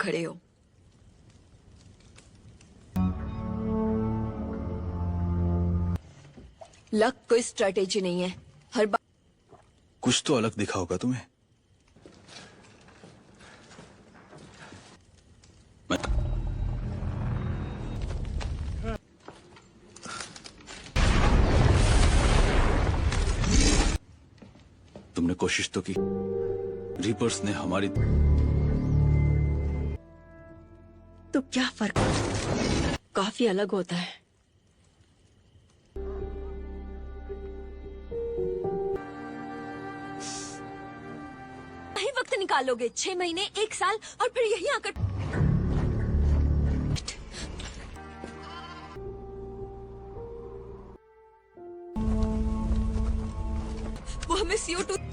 खड़े हो। लक कोई स्ट्रेटेजी नहीं है, हर बार कुछ तो अलग दिखा होगा तुम्हें। तुमने कोशिश तो की, रीपर्स ने हमारी। तो क्या फर्क, काफी अलग होता है। वक्त निकालोगे 6 महीने 1 साल और फिर यही आकर वो हमें CO2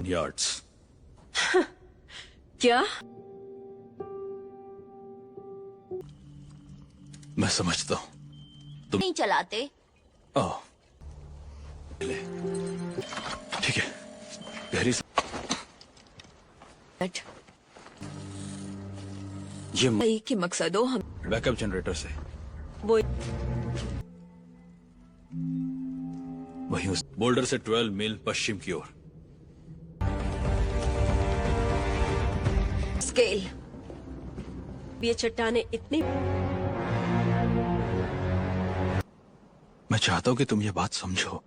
यार्ड्स। क्या? मैं समझता हूँ तुम नहीं चलाते। ओह, ठीक है, गहरी ये एक ही मकसद हो, हम बैकअप जनरेटर से वो वहीं उस बोल्डर से 12 मील पश्चिम की ओर। स्केल। ये चट्टाने इतनी, मैं चाहता हूं कि तुम ये बात समझो।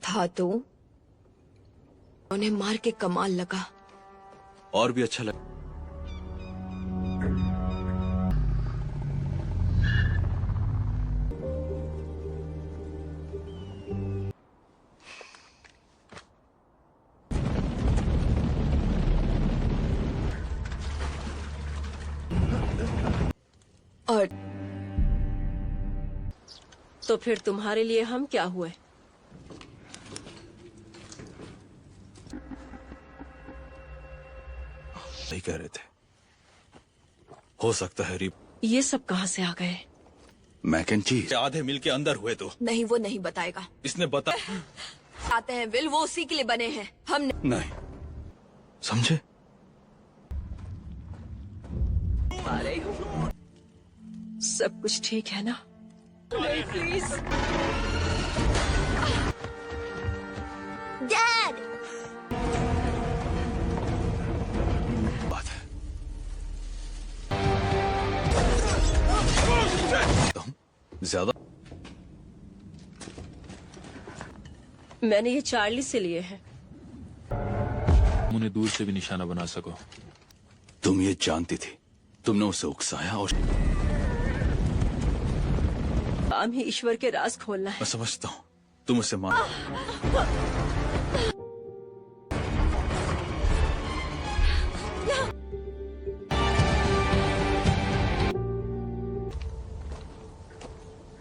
था तो उन्हें मार के कमाल लगा। और भी अच्छा लगा। और तो फिर तुम्हारे लिए हम क्या हुए? नहीं कह रहे थे, हो सकता है रीप। ये सब कहाँ से आ गए? मैक एंड चीज आधे मील के अंदर हुए तो नहीं, वो नहीं बताएगा। इसने बता आते हैं विल, वो उसी के लिए बने हैं, हम नहीं समझे। सब कुछ ठीक है ना? नहीं प्लीज डैड। बात है ज्यादा। मैंने ये चार्ली से लिए हैं। उन्हें दूर से भी निशाना बना सको। तुम ये जानती थी, तुमने उसे उकसाया और काम ही ईश्वर के राज खोलना है। मैं समझता हूँ तुम उसे मान।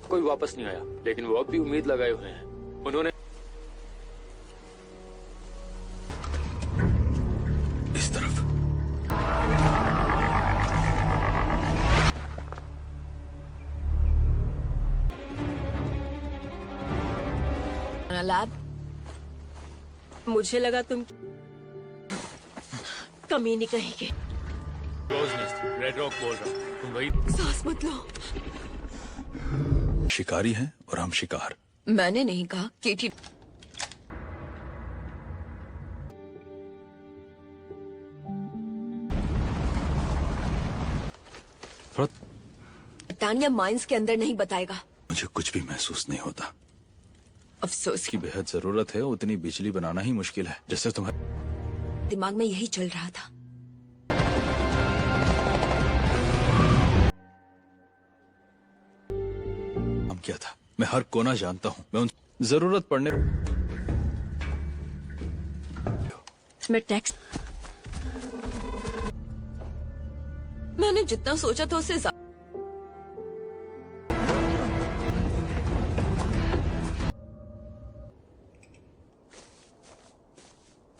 कोई वापस नहीं आया, लेकिन वो अब भी उम्मीद लगाए हुए हैं। उन्होंने इस तरफ लैब। मुझे लगा तुम कमीनी कहेंगे। रेड रॉक बोल रहा हूँ, तुम वही। सांस मत लो। शिकारी हैं और हम शिकार। मैंने नहीं कहा। केटी टानिया माइंस के अंदर नहीं बताएगा। मुझे कुछ भी महसूस नहीं होता। अफसोस की बेहद जरूरत है, उतनी बिजली बनाना ही मुश्किल है। जैसे तुम्हारे दिमाग में यही चल रहा था। किया था। मैं हर कोना जानता हूँ। मैं उन जरूरत पड़ने मैं टैक्स मैंने जितना सोचा था उससे ज्यादा।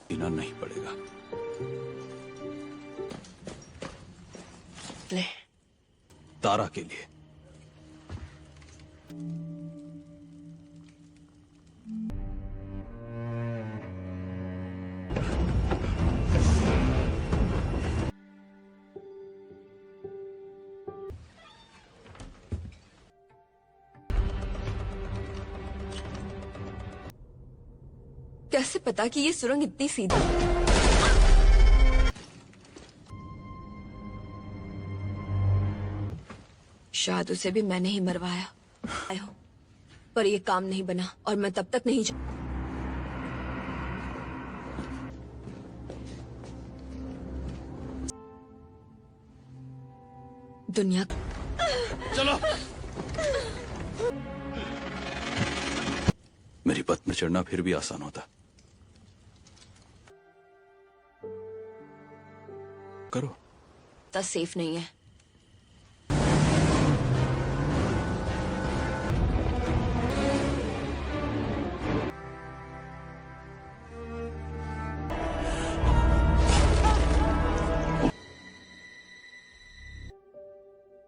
पीना नहीं पड़ेगा। ले तारा के लिए। कैसे पता कि ये सुरंग इतनी सीधी? शायद उसे भी मैंने ही मरवाया हो, पर ये काम नहीं बना और मैं तब तक नहीं दुनिया। चलो। मेरी पत्नी चढ़ना फिर भी आसान होता। करो। सेफ नहीं है।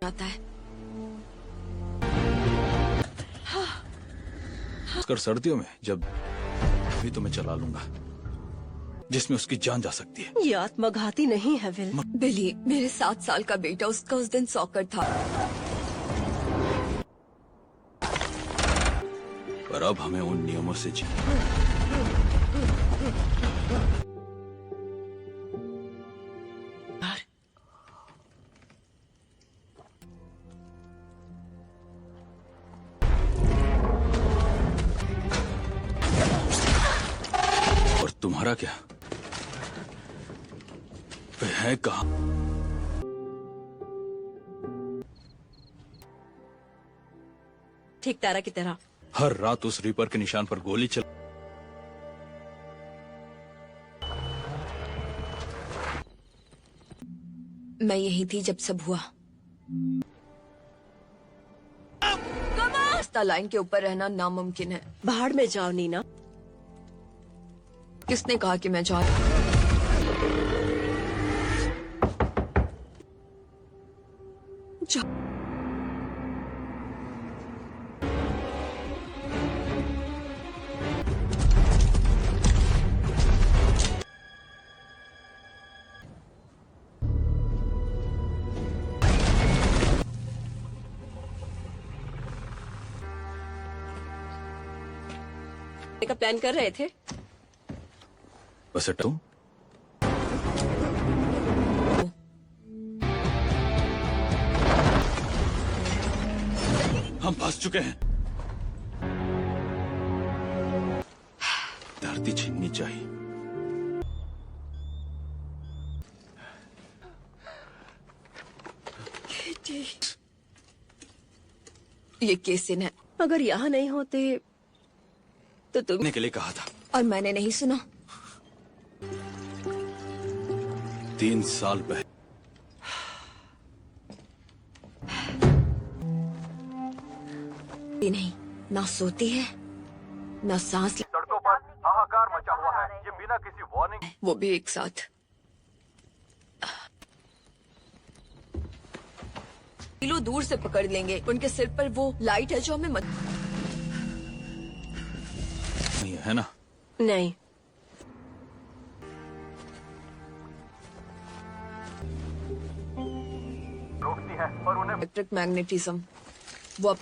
आता है कर सर्दियों में जब भी तो मैं चला लूंगा जिसमें उसकी जान जा सकती है। ये आत्मघाती नहीं है विल। बिली, मेरे 7 साल का बेटा, उसका उस दिन सॉकर था। पर अब हमें उन नियमों से और तुम्हारा क्या? वे है कहाँ? ठीक तारा की तरह। हर रात उस रीपर के निशान पर गोली चल। मैं यही थी जब सब हुआ। रास्ता लाइन के ऊपर रहना नामुमकिन है। बाहर में जाओ नीना। किसने कहा कि मैं जा का प्लान कर रहे थे? बस तुम हम फंस चुके हैं। धरती छीननी चाहिए। ये केसिन है। अगर यहाँ नहीं होते तो तुमने के लिए कहा था और मैंने नहीं सुना। 3 साल पहले नहीं, ना सोती है ना सांस। सड़कों पर हाहाकार मचा हुआ है, ये बिना किसी वार्निंग। वो भी एक साथ। किलो दूर से पकड़ लेंगे। उनके सिर पर वो लाइट है जो हमें नहीं है ना? नहीं। रोकती है और उन्हें इलेक्ट्रिक मैग्नेटिज्म वो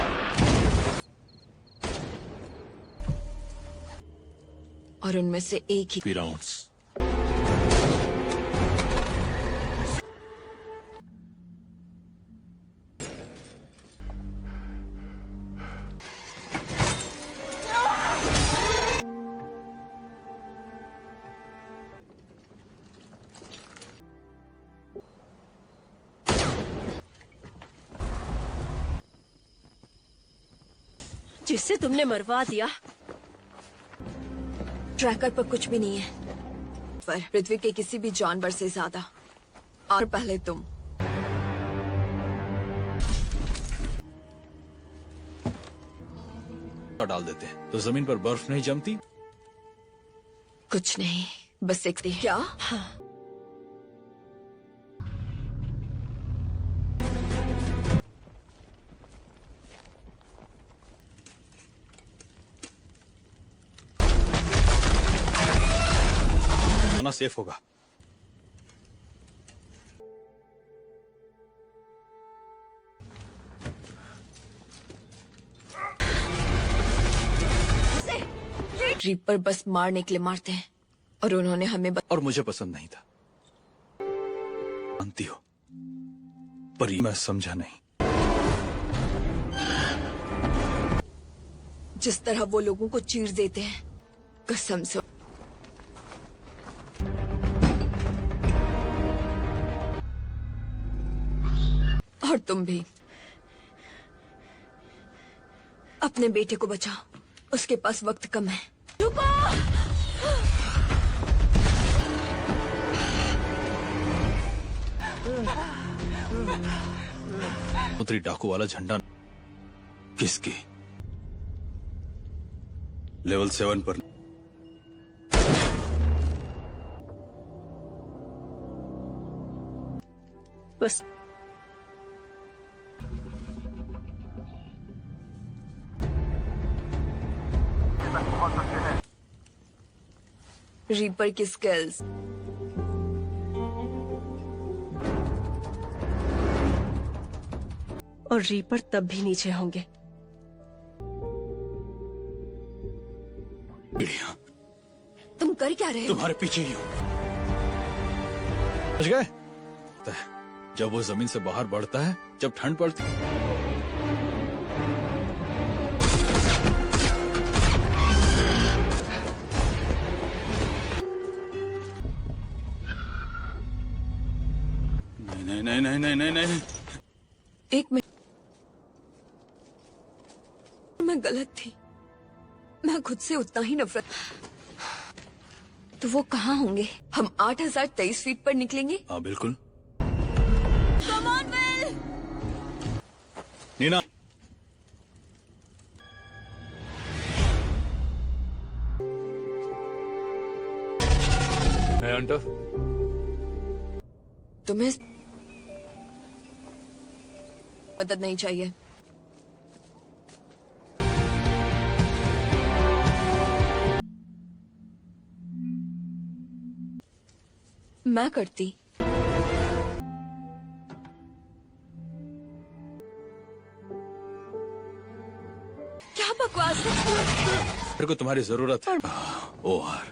और उनमें से एक ही राउंड्स। जिससे तुमने मरवा दिया। ट्रैकर पर कुछ भी नहीं है, पर पृथ्वी के किसी भी जानवर से ज्यादा। और पहले तुम। डाल देते हैं तो जमीन पर बर्फ नहीं जमती। कुछ नहीं, बस एक क्या? ना सेफ होगा। रीपर बस मारने के लिए मारते हैं, और उन्होंने हमें और मुझे पसंद नहीं था, जानती हो, पर ये मैं समझा नहीं। जिस तरह वो लोगों को चीर देते हैं, कसम से। और तुम भी अपने बेटे को बचाओ, उसके पास वक्त कम है। रुको! उत्तरी डाकू वाला झंडा किसकी? लेवल 7 पर। बस पहुंच सकते हैं। रीपर की स्किल्स। और रीपर तब भी नीचे होंगे। चिड़िया, तुम कर क्या रहे हो? तुम्हारे पीछे ही हूं। समझ गए? जब वो जमीन से बाहर बढ़ता है, जब ठंड पड़ती है, नहीं नहीं नहीं नहीं नहीं, एक मिनट, मैं गलत थी। मैं खुद से उतना ही नफरत। तो वो कहाँ होंगे? हम 8023 फीट पर निकलेंगे। हाँ बिल्कुल। Come on, Will! नीना, है हंटर। तुम्हें मदद नहीं चाहिए। मैं करती। क्या बकवास है? मेरे को तुम्हारी जरूरत है। ओआर,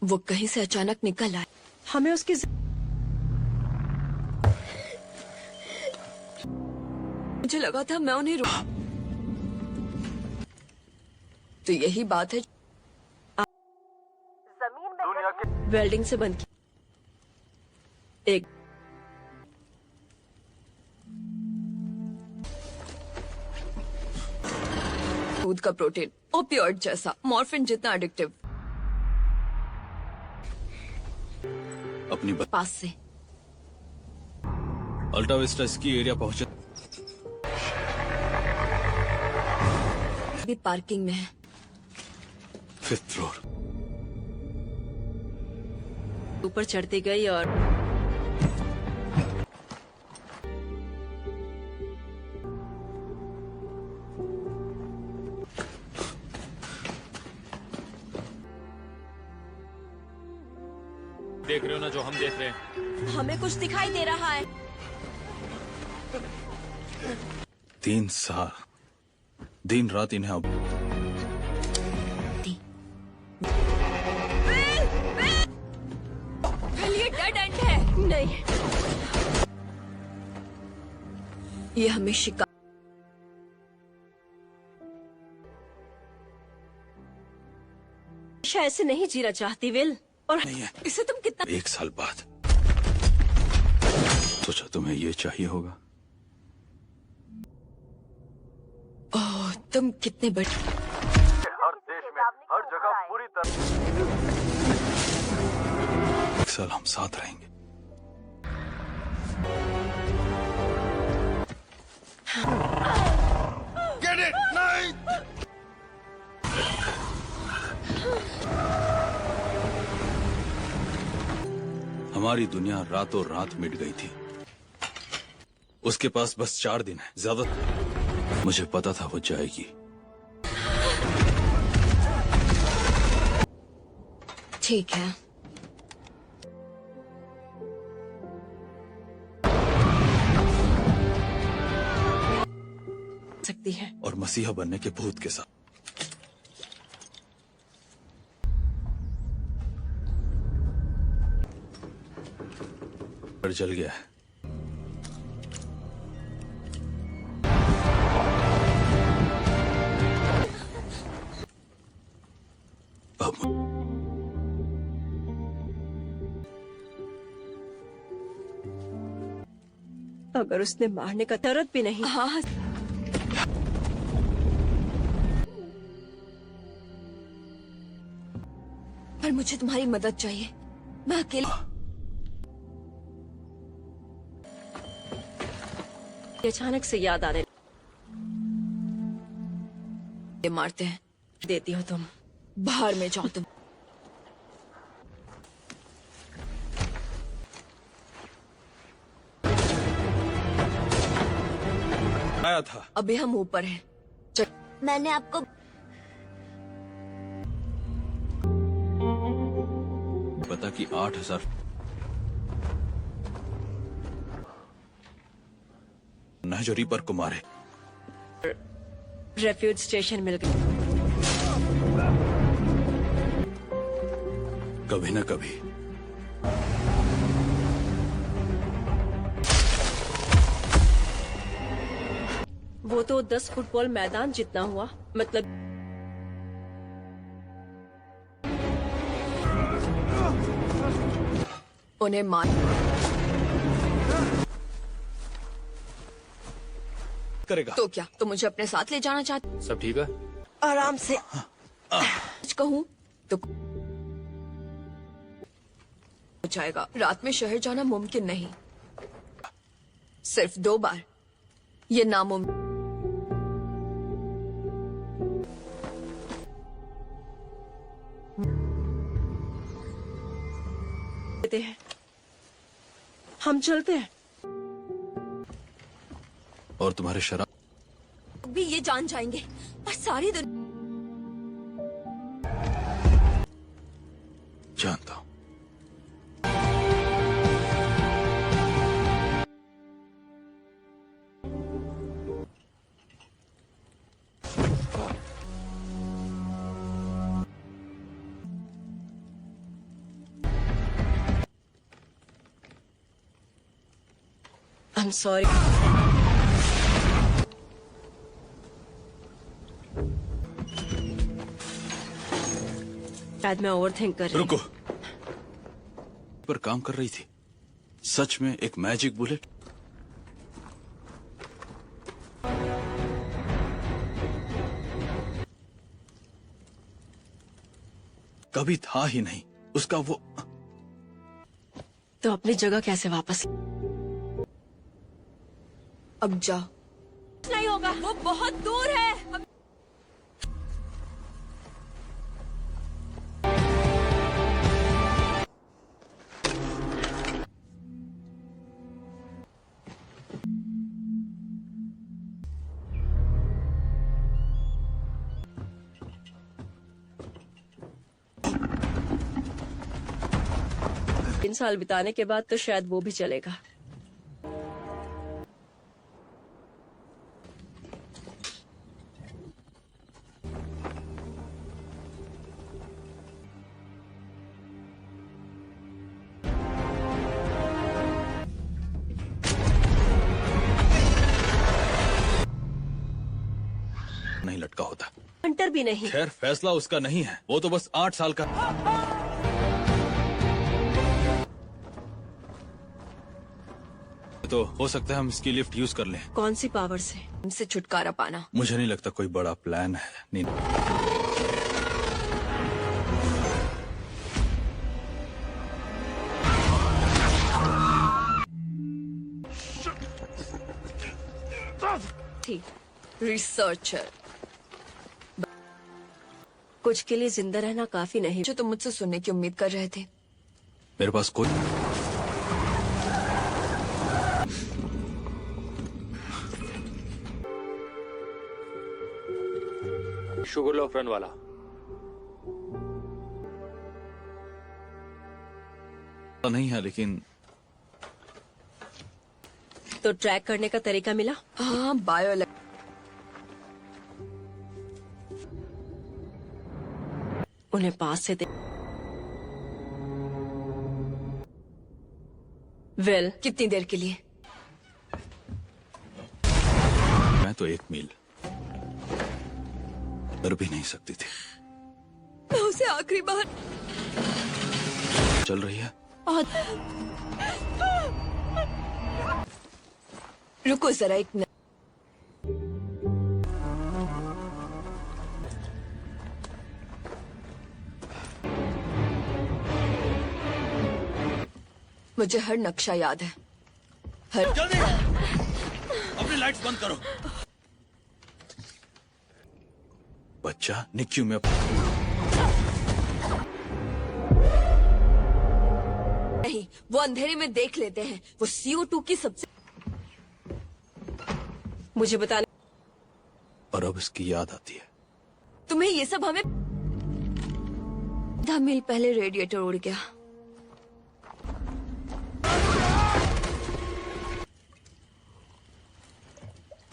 वो कहीं से अचानक निकल आए। हमें उसकी मुझे लगा था मैं उन्हें तो यही बात है। दुनिया के वेल्डिंग से बंद की। एक दूध का प्रोटीन, ओपियोइड जैसा, मॉर्फिन जितना एडिक्टिव। अपनी पास से अल्टा विस्टा इसकी एरिया पहुंचे। भी पार्किंग में है। 5th floor. ऊपर चढ़ती गई और देख रहे हो ना जो हम देख रहे हैं? हमें कुछ दिखाई दे रहा है। 3 साल दिन रात इन्हें अब ये डेड एंड है। नहीं, ये हमें शिकार ऐसे नहीं जीना चाहती विल। और नहीं है। इसे तुम कितना 1 साल बाद सोचा तुम्हें ये चाहिए होगा। तुम कितने बड़े। हर देश में हर जगह पूरी तरह एक साल हम साथ रहेंगे। हमारी दुनिया रातों रात मिट गई थी। उसके पास बस 4 दिन है, ज्यादा। मुझे पता था वो जाएगी। ठीक है, सकती है। और मसीहा बनने के भूत के साथ। पर जल गया है। अब अगर उसने मारने का तरत भी नहीं। हाँ। पर मुझे तुम्हारी मदद चाहिए। मैं अकेले अचानक से याद आने मारते हैं। देती हो तुम। बाहर में जाओ तुम। आया था। अभी हम ऊपर हैं। मैंने आपको पता कि 8000 न जो रीपर को मारे। रेफ्यूज स्टेशन मिल गई। कभी न कभी वो तो 10 फुटबॉल मैदान जितना हुआ। मतलब उन्हें मार करेगा। तो क्या तुम मुझे अपने साथ ले जाना चाहते? सब ठीक है? आराम से। कुछ कहूँ तो हो जाएगा। रात में शहर जाना मुमकिन नहीं। सिर्फ 2 बार। ये नामुमकिन। देते हैं। हम चलते हैं। और तुम्हारे शराब भी ये जान जाएंगे और सारी दुनिया जानता हूं। I'm sorry. शायद मैं ओवरथिंक कर रही हूँ। रुको। पर काम कर रही थी। सच में एक मैजिक बुलेट। कभी था ही नहीं उसका वो। तो अपनी जगह कैसे वापस? अब जाओ। नहीं होगा, वो बहुत दूर है। तीन साल बिताने के बाद तो शायद वो भी चलेगा। नहीं लटका होता। हंटर भी नहीं। खैर फैसला उसका नहीं है। वो तो बस 8 साल का। तो हो सकता है हम इसकी लिफ्ट यूज कर लें। कौन सी पावर से? हमसे छुटकारा पाना। मुझे नहीं लगता कोई बड़ा प्लान है। नहीं, थी रिसर्चर। कुछ के लिए जिंदा रहना काफी नहीं। जो तुम मुझसे सुनने की उम्मीद कर रहे थे। मेरे पास कोई शुगर लोफ रन वाला। नहीं है, लेकिन तो ट्रैक करने का तरीका मिला? हाँ, बायो उन्हें पास से वेल कितनी देर के लिए? मैं तो 1 मील कर भी नहीं सकती थी। मैं उसे आखिरी बार चल रही है। रुको जरा, एक मिनट। मुझे हर नक्शा याद है। हर जल्दी अपनी लाइट्स बंद करो। बच्चा निक्यू में नहीं, वो अंधेरे में देख लेते हैं। वो CO2 की सबसे मुझे बताने। और अब इसकी याद आती है। तुम्हें ये सब हमें 10 मील पहले रेडिएटर उड़ गया।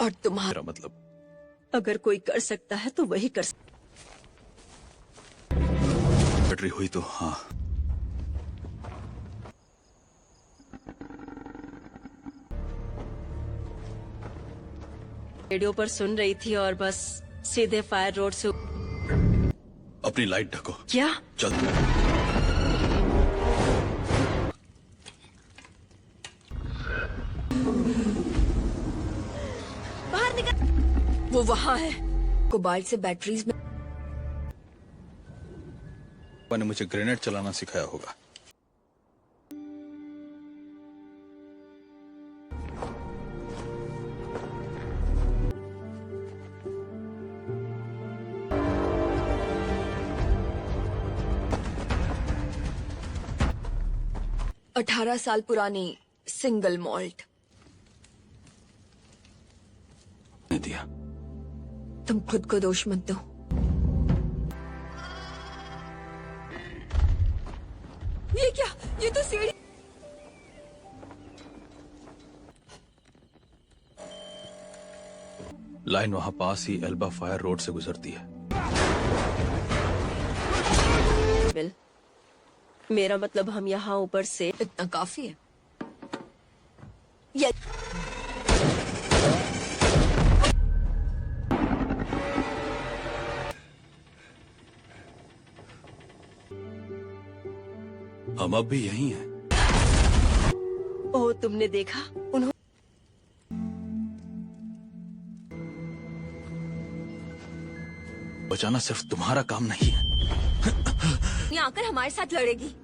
और तुम्हारा मेरा मतलब अगर कोई कर सकता है तो वही कर सकता। बैटरी हुई तो हाँ। रेडियो पर सुन रही थी और बस सीधे फायर रोड से। अपनी लाइट ढको। क्या? चल। बाहर निकल। वो वहाँ है। कोबाल्ट से बैटरीज में। पापा ने मुझे ग्रेनेड चलाना सिखाया होगा। – 18 साल पुरानी सिंगल मॉल्ट ने दिया। तुम खुद को दोष मत दो। ये क्या? ये तो सीढ़ी। लाइन वहां पास ही एल्बा फायर रोड से गुजरती है। वेल मेरा मतलब हम यहाँ ऊपर से। इतना काफी है। ये हम अब भी यही हैं। ओह, तुमने देखा? उन्होंने बचाना सिर्फ तुम्हारा काम नहीं है। ये आकर हमारे साथ लड़ेगी।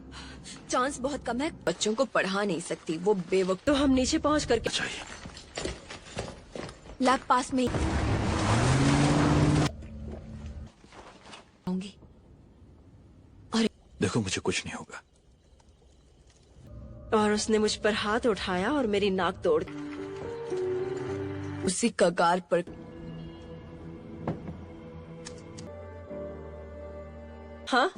चांस बहुत कम है। बच्चों को पढ़ा नहीं सकती वो बेवकूफ। तो हम नीचे पहुंच करके चाहिए। लैब पास में ही आऊंगी। और देखो मुझे कुछ नहीं होगा। और उसने मुझ पर हाथ उठाया और मेरी नाक तोड़। उसी कगार पर हाँ,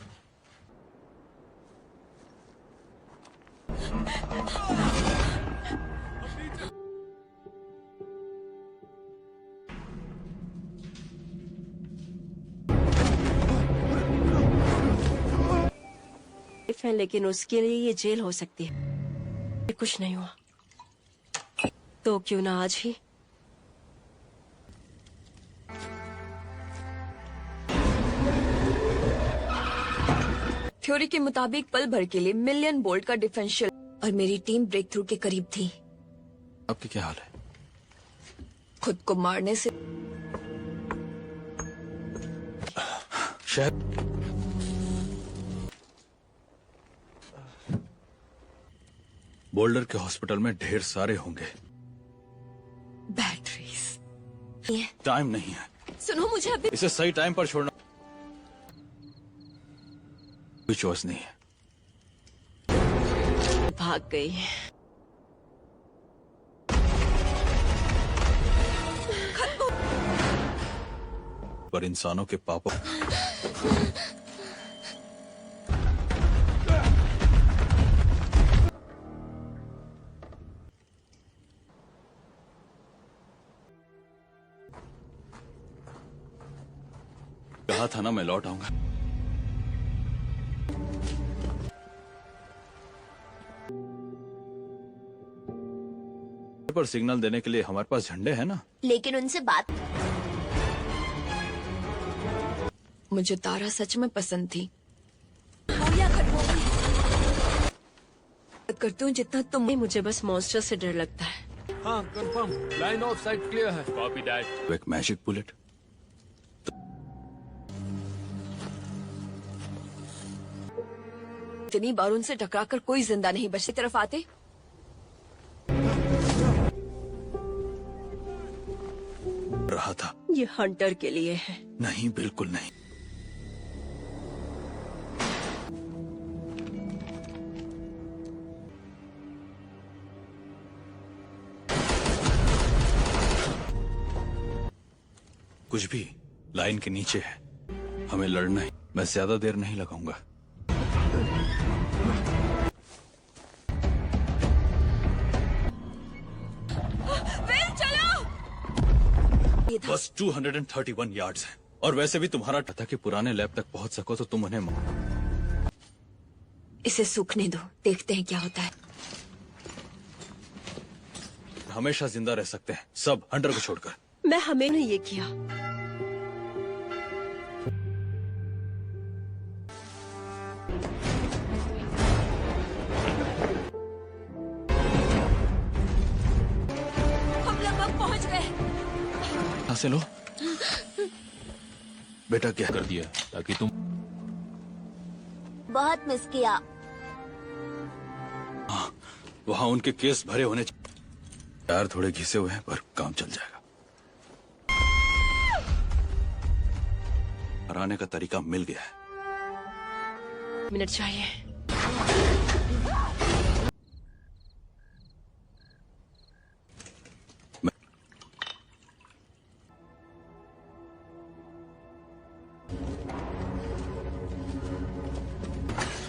है, लेकिन उसके लिए ये जेल हो सकती है। कुछ नहीं हुआ तो क्यों ना आज ही। थ्योरी के मुताबिक पल भर के लिए मिलियन बोल्ट का डिफेंशियल और मेरी टीम ब्रेक थ्रू के करीब थी। आपके क्या हाल है? खुद को मारने से शायद बोल्डर के हॉस्पिटल में ढेर सारे होंगे। बैटरीज। टाइम नहीं है, सुनो मुझे अभी। इसे सही टाइम पर छोड़ना कोई चॉइस नहीं है। भाग गई। पर इंसानों के पापों कहा था ना मैं लौट आऊंगा। पर सिग्नल देने के लिए हमारे पास झंडे हैं ना। लेकिन उनसे बात। मुझे तारा सच में पसंद थी। करती हूँ जितना तुम। मुझे बस मॉन्स्टर से डर लगता है। हाँ confirm, line of sight clear है। Copy that. एक मैजिक बुलेट। इतनी बार उनसे टकराकर कोई जिंदा नहीं बची तरफ आते। रहा था। ये हंटर के लिए है। नहीं, बिल्कुल नहीं। कुछ भी लाइन के नीचे है, हमें लड़ना है। मैं ज्यादा देर नहीं लगाऊंगा। बस 231 यार्ड्स है, और वैसे भी तुम्हारा था कि पुराने लैब तक पहुंच सको तो तुम उन्हें। इसे सूखने दो, देखते हैं क्या होता है। हमेशा जिंदा रह सकते हैं सब, हंटर को छोड़कर। मैं हमें ने ये किया। हम लगभग पहुंच गए। हासिल हो बेटा, क्या कर दिया ताकि तुम। बहुत मिस किया। वहां उनके केस भरे होने यार, थोड़े घिसे हुए हैं पर काम चल जाएगा। हराने का तरीका मिल गया है। मिनट चाहिए।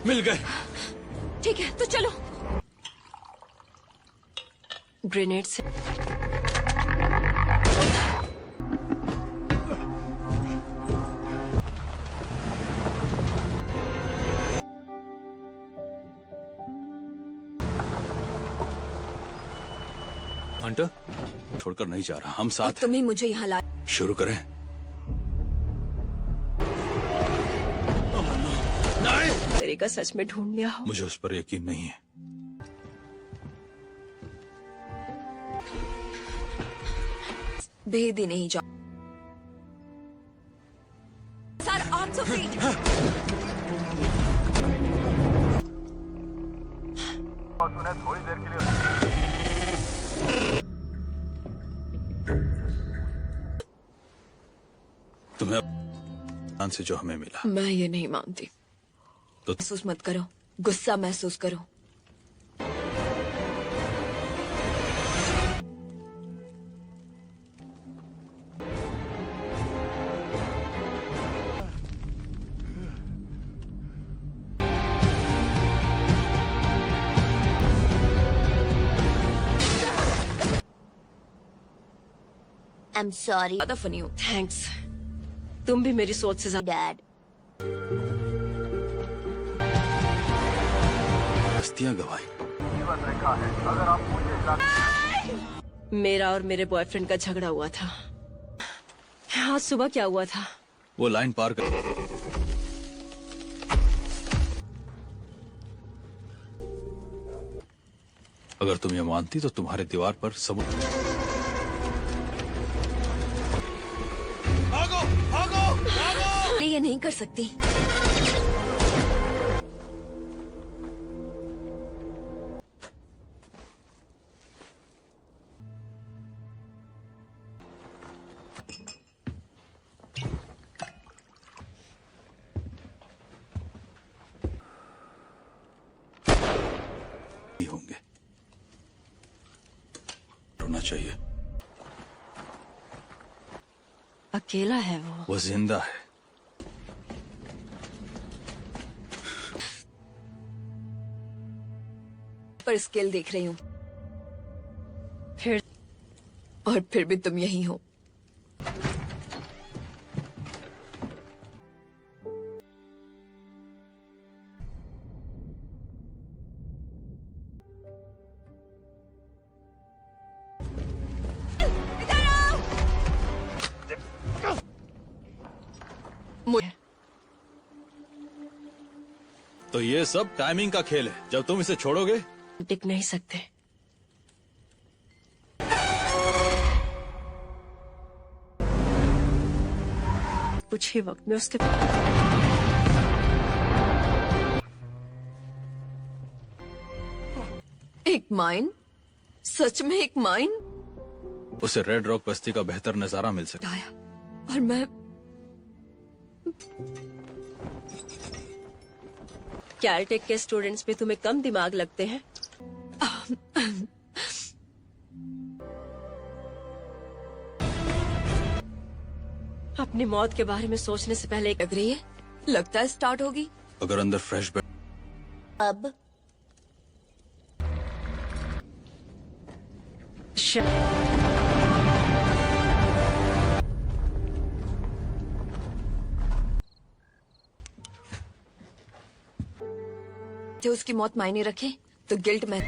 मिल गए। ठीक है तो चलो। ग्रेनेड से हंटर छोड़कर नहीं जा रहा, हम साथ हैं। तुम्हें मुझे यहाँ ला। शुरू करें। तरीका सच में ढूंढ लिया हो। मुझे उस पर यकीन नहीं है। भेद ही नहीं जा। Sir 800 feet. बस उन्हें थोड़ी देर के लिए। तुम्हें ध्यान से जो हमें मिला। मैं ये नहीं मानती। तो महसूस मत करो, गुस्सा महसूस करो। I'm sorry, ज्यादा फनी हो। थैंक्स। तुम भी मेरी सोच से ज्यादा। Dad. हस्तियां गवाई। जीवन रेखा है, अगर आप मुझे इलाके मेरा और मेरे बॉयफ्रेंड का झगड़ा हुआ था। आज सुबह क्या हुआ था? वो लाइन पार कर। अगर तुम ये मानती तो तुम्हारे दीवार पर सबूत। ये नहीं कर सकती। ही होंगे। होना चाहिए। अकेला है वो। वो जिंदा है। पर स्केल देख रही हूँ फिर और फिर भी तुम यही हो। तो ये सब टाइमिंग का खेल है। जब तुम इसे छोड़ोगे टिक नहीं सकते। कुछ ही वक्त में उसके एक माइन? सच में एक माइन? उसे रेड रॉक बस्ती का बेहतर नजारा मिल सकता है। आया और मैं कैलटेक के स्टूडेंट्स पे तुम्हें कम दिमाग लगते हैं। अपनी मौत के बारे में सोचने से पहले लग रही है, लगता है स्टार्ट होगी। अगर अंदर फ्रेश अब जो उसकी मौत मायने रखे तो गिल्ट में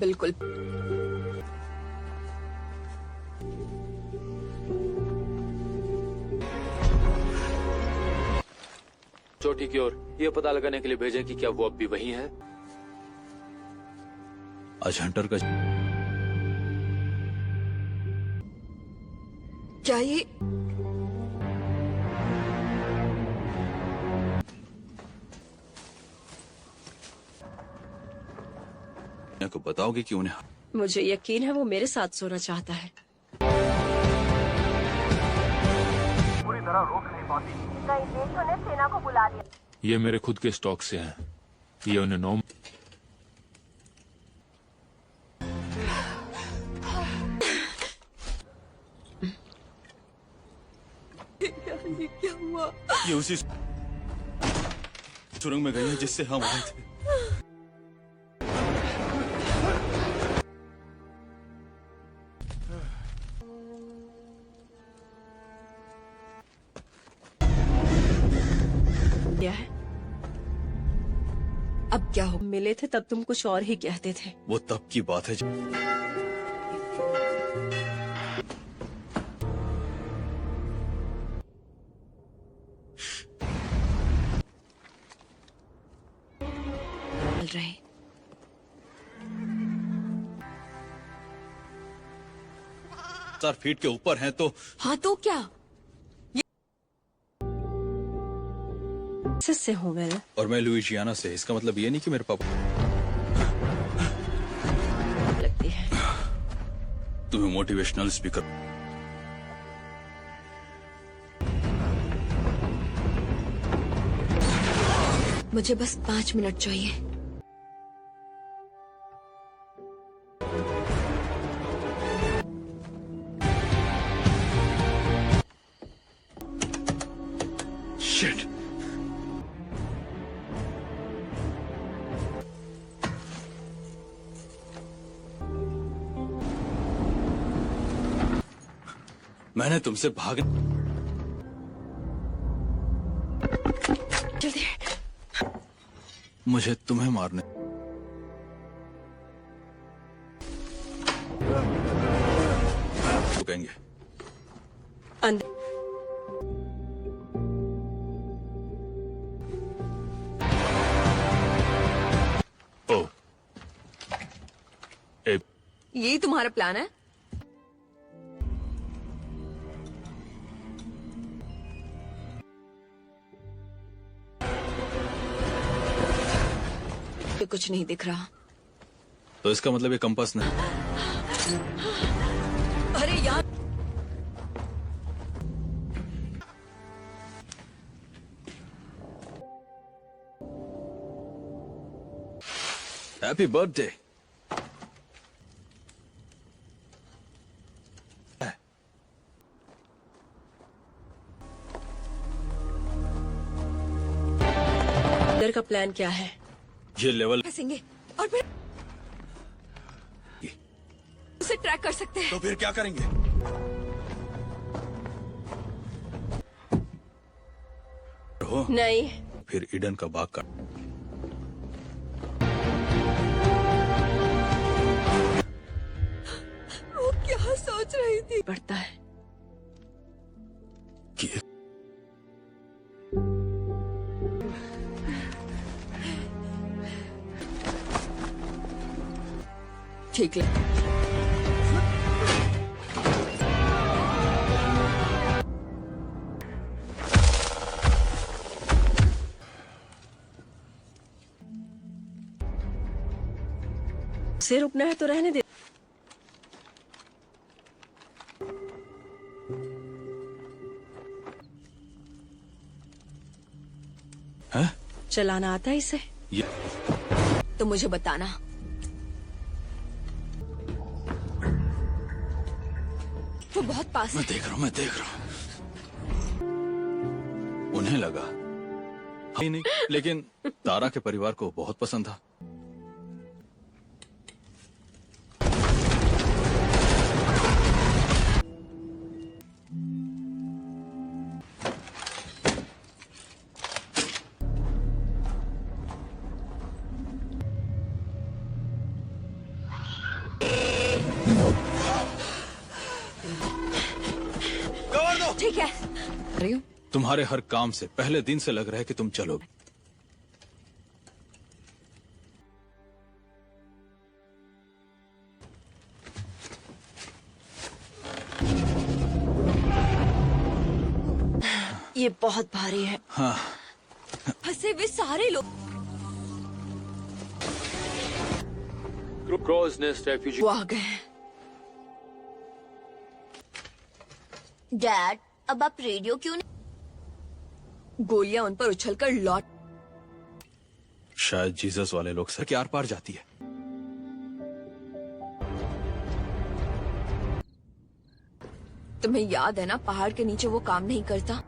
बिल्कुल। चोटी की ओर ये पता लगाने के लिए भेजें कि क्या वो अब भी वही है। आज हंटर का क्या ये को बताओगे कि उन्हें मुझे यकीन है वो मेरे साथ सोना चाहता है। पूरी तरह रोक नहीं पाती। कई देशों ने सेना को बुला लिया। ये मेरे खुद के स्टॉक से हैं। ये उन्हें 9 ये क्या हुआ? ये उसी सुरंग में गई है जिससे हम आए थे। क्या है? अब क्या हो? मिले थे तब तुम कुछ और ही कहते थे। वो तब की बात है चल रहे 4 फीट के ऊपर हैं तो हाँ तो क्या? से हूँ मैं। और मैं लुइजियाना से। इसका मतलब ये नहीं कि मेरे पापा लगती है तुम्हें मोटिवेशनल स्पीकर मुझे बस 5 मिनट चाहिए। शिट। मैंने तुमसे भाग जल्दी। मुझे तुम्हें मारने कहेंगे। अंदर। ओ ए, यही तुम्हारा प्लान है? ये कुछ नहीं दिख रहा। तो इसका मतलब ये कंपास नहीं। अरे यार, हैप्पी बर्थडे। अंदर का प्लान क्या है? ये लेवल फंसेंगे और फिर उसे ट्रैक कर सकते हैं। तो फिर क्या करेंगे? हो नहीं, फिर ईडन का बाग का वो क्या सोच रही थी? पड़ता है। कि ठीक है। से रुकना है तो रहने दे। हैं? चलाना आता है इसे? ये तो मुझे बताना। वो बहुत पास मैं है। देख रहा हूँ, मैं देख रहा हूँ। उन्हें लगा ही नहीं, लेकिन तारा के परिवार को बहुत पसंद था। ठीक है। अरे तुम्हारे हर काम से पहले दिन से लग रहा है कि तुम चलोगे। ये बहुत भारी है। हाँ, फंसे हुए सारे लोग क्रॉस नेस्ट रेफ्यूजी वो आ गए हैं। डैड, अब आप रेडियो क्यों नहीं? गोलियां उन पर उछलकर लौट। शायद जीसस वाले लोग सर के आर पार जाती है। तुम्हें याद है ना, पहाड़ के नीचे वो काम नहीं करता।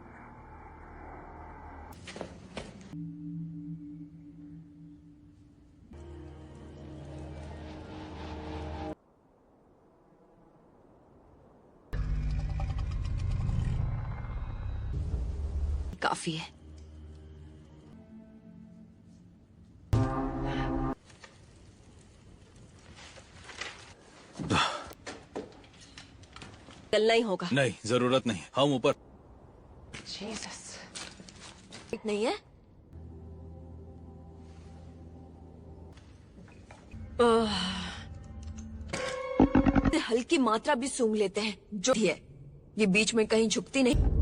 काफी है। चलना ही होगा। नहीं, जरूरत नहीं, हम ऊपर। ठीक नहीं है। हल्की मात्रा भी सूंघ लेते हैं जो भी है। ये बीच में कहीं झुकती नहीं।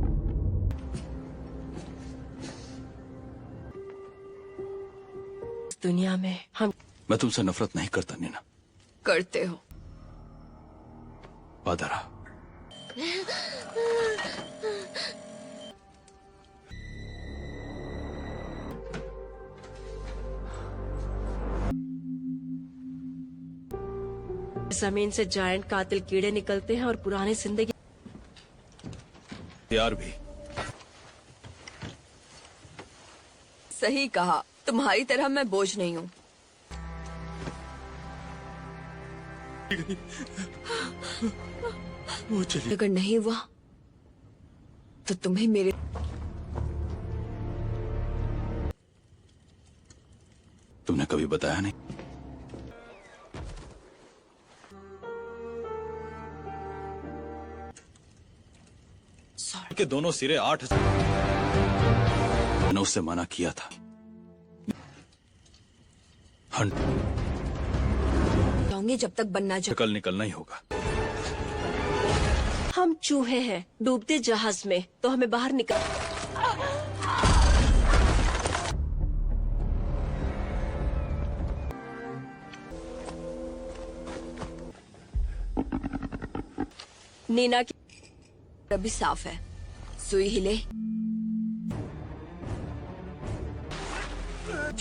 इस दुनिया में हम मैं तुमसे नफरत नहीं करता नीना। करते हो। वादा रहा। जमीन से जायंट कातिल कीड़े निकलते हैं और पुरानी जिंदगी। यार भी सही कहा। तुम्हारी तरह मैं बोझ नहीं हूँ। वो चलिए। अगर नहीं हुआ तो तुम्हें मेरे तुमने कभी बताया नहीं। सॉरी। के दोनों सिरे 8,000। मैंने उससे मना किया था। जाऊंगी जब तक बनना जा। कल निकलना ही होगा। हम चूहे हैं डूबते जहाज में, तो हमें बाहर निकल। नीना की अभी साफ है। सुई हिले,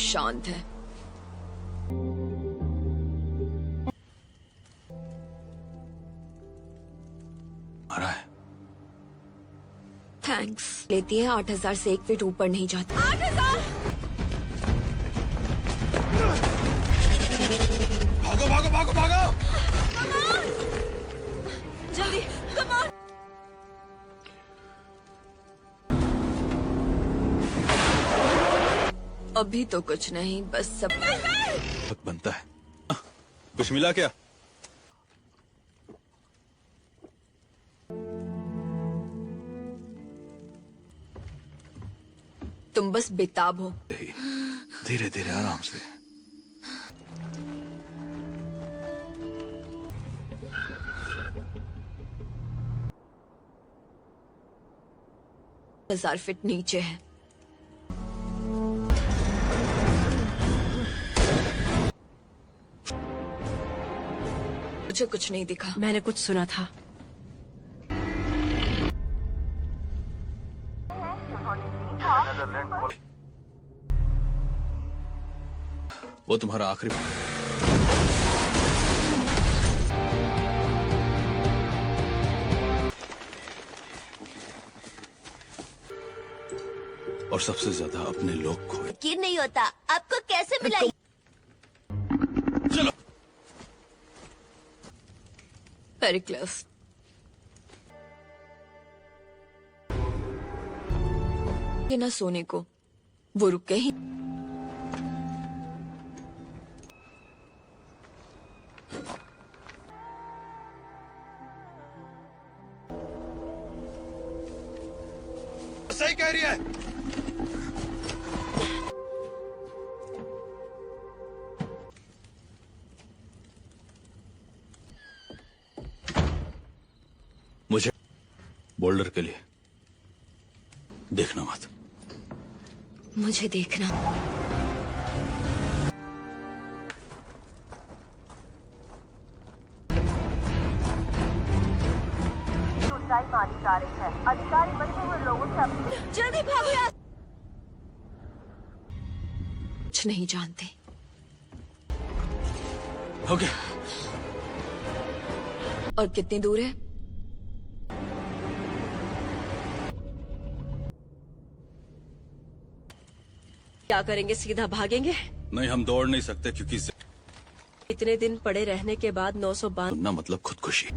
शांत है। आ रहा है। थैंक्स। लेती है 8,000 से 1 फीट ऊपर नहीं जाती। 8,000। भागो भागो भागो भागो। जल्दी कम ऑन। अभी तो कुछ नहीं, बस सब वक्त बनता है। कुछ मिला क्या? तुम बस बेताब हो। धीरे धीरे आराम से। हजार फीट नीचे है। मुझे कुछ नहीं दिखा। मैंने कुछ सुना था। वो तुम्हारा आखिरी। और सबसे ज्यादा अपने लोग खोए। यकीन नहीं होता आपको कैसे मिला। चलो। पेरिक्लस। ये ना सोने को, वो रुके ही। सही कह रही है। मुझे बोल्डर के लिए देखना मत। मुझे देखना। मारी जा रही है। अधिकारी बचे हुए लोगों से जल्दी भागो यार। कुछ नहीं जानते। ओके। और कितनी दूर है? क्या करेंगे? सीधा भागेंगे? नहीं, हम दौड़ नहीं सकते क्योंकि इतने दिन पड़े रहने के बाद 912। ना मतलब खुदकुशी।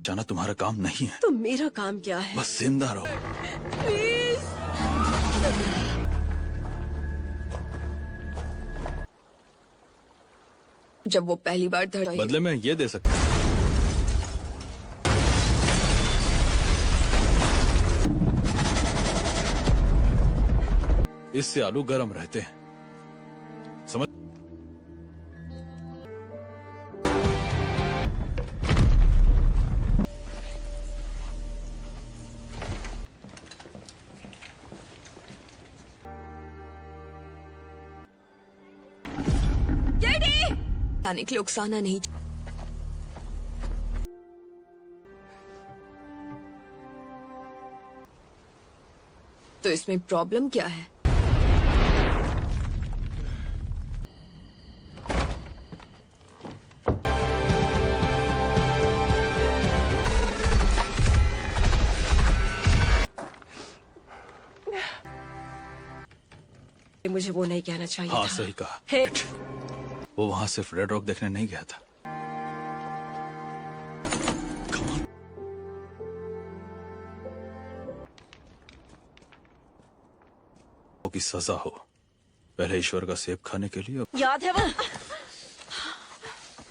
जाना तुम्हारा काम नहीं है। तो मेरा काम क्या है? बस जिंदा रहो। जब वो पहली बार धड़ाई। बदले में ये दे सकता हूं। इससे आलू गर्म रहते हैं, समझ? आने के लिए उकसाना नहीं। तो इसमें प्रॉब्लम क्या है? मुझे वो नहीं कहना चाहिए हाँ था। सही कहा। हे, वो वहां सिर्फ रेड रॉक देखने नहीं गया था। की सजा हो। पहले ईश्वर का सेब खाने के लिए। याद है वो?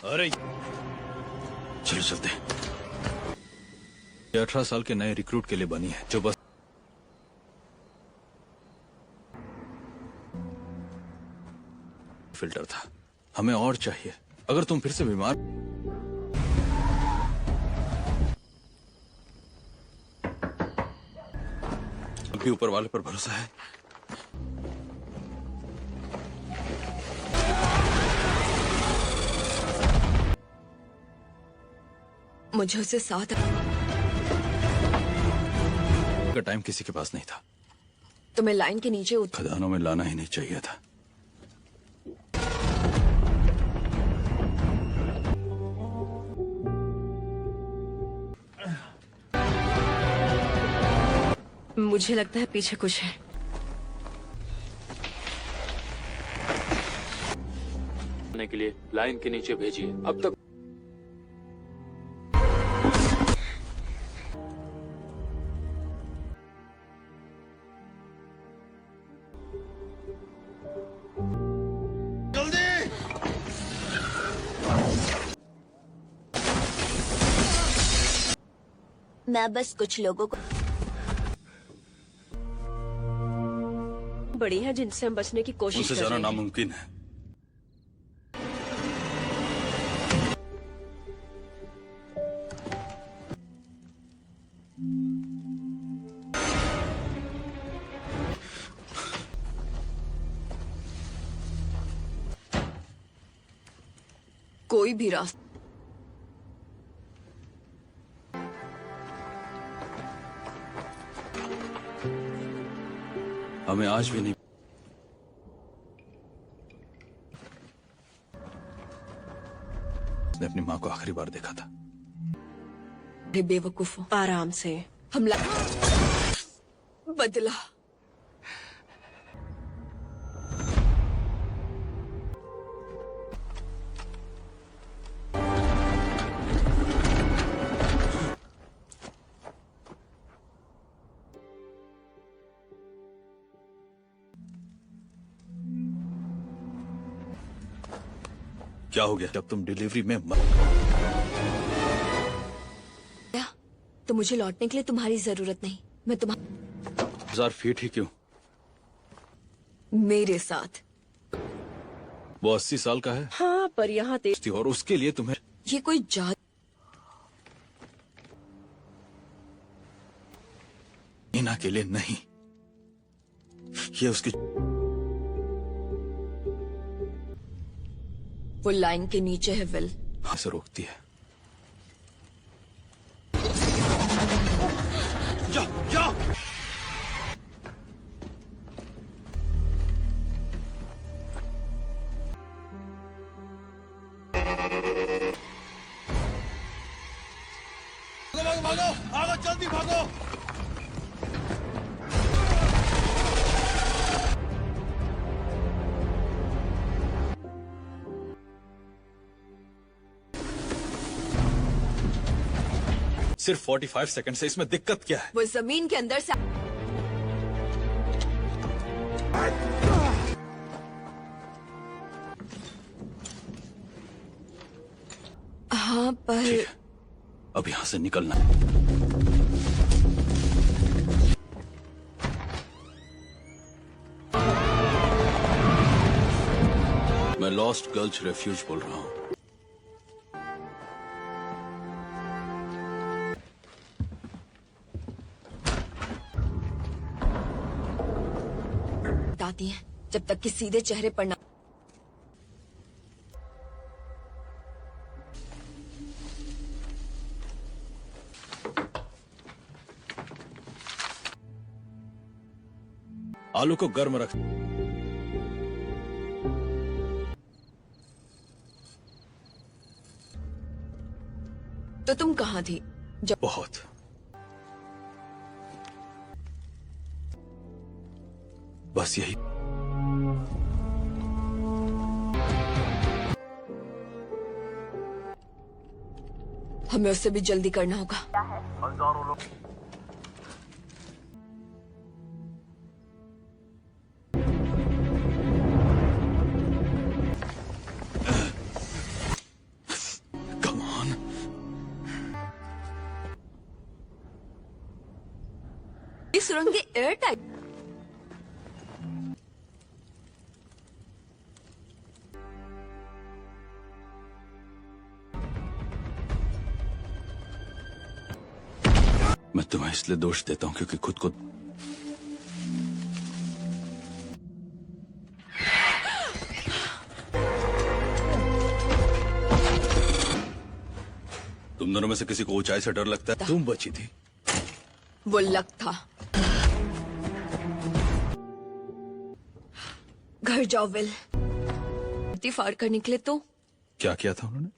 अरे चलो चलते हैं। ये 18 साल के नए रिक्रूट के लिए बनी है, जो बस फिल्टर था। हमें और चाहिए। अगर तुम फिर से बीमार भी ऊपर वाले पर भरोसा है। मुझे उसे साथ का टाइम किसी के पास नहीं था। तुम्हें लाइन के नीचे खदानों में लाना ही नहीं चाहिए था। मुझे लगता है पीछे कुछ है। करने के लिए लाइन के नीचे भेजिए। अब तक मैं बस कुछ लोगों को बड़ी हैं जिनसे हम बचने की कोशिश उनसे कर जाना रहे हैं। नामुमकिन है। कोई भी रास्ता हमें आज भी नहीं। उसने अपनी माँ को आखिरी बार देखा था। बेवकूफ हो। आराम से। हमला बदला। क्या हो गया? जब तुम डिलीवरी में तो मुझे लौटने के लिए तुम्हारी जरूरत नहीं। मैं तुम्हारे 1000 फीट ही क्यों? मेरे साथ। वो 80 साल का है हाँ, पर यहाँ तेज और उसके लिए तुम्हें ये कोई जादू हीना के लिए नहीं। ये उसकी वो लाइन के नीचे है विल। हाथ से रोकती है। जा, जा। भागो भागो भागो, जल्दी भागो। सिर्फ 45 सेकंड से, इसमें दिक्कत क्या है? वो जमीन के अंदर से हाँ, पर ठीक है, अब यहां से निकलना है। मैं लॉस्ट गल्च रेफ्यूज बोल रहा हूं। बताती हैं जब तक कि सीधे चेहरे पर ना। आलू को गर्म रख। तो तुम कहाँ थी जब बहुत। बस यही। हमें उससे भी जल्दी करना होगा। हजारों लोग सुरंगें एयर टाइट। मैं तुम्हें इसलिए दोष देता हूं क्योंकि खुद को तुम दोनों में से किसी को ऊंचाई से डर लगता है। तुम बची थी। वो लक था। घर जाओ विल। फाड़ कर निकले तो क्या किया था उन्होंने?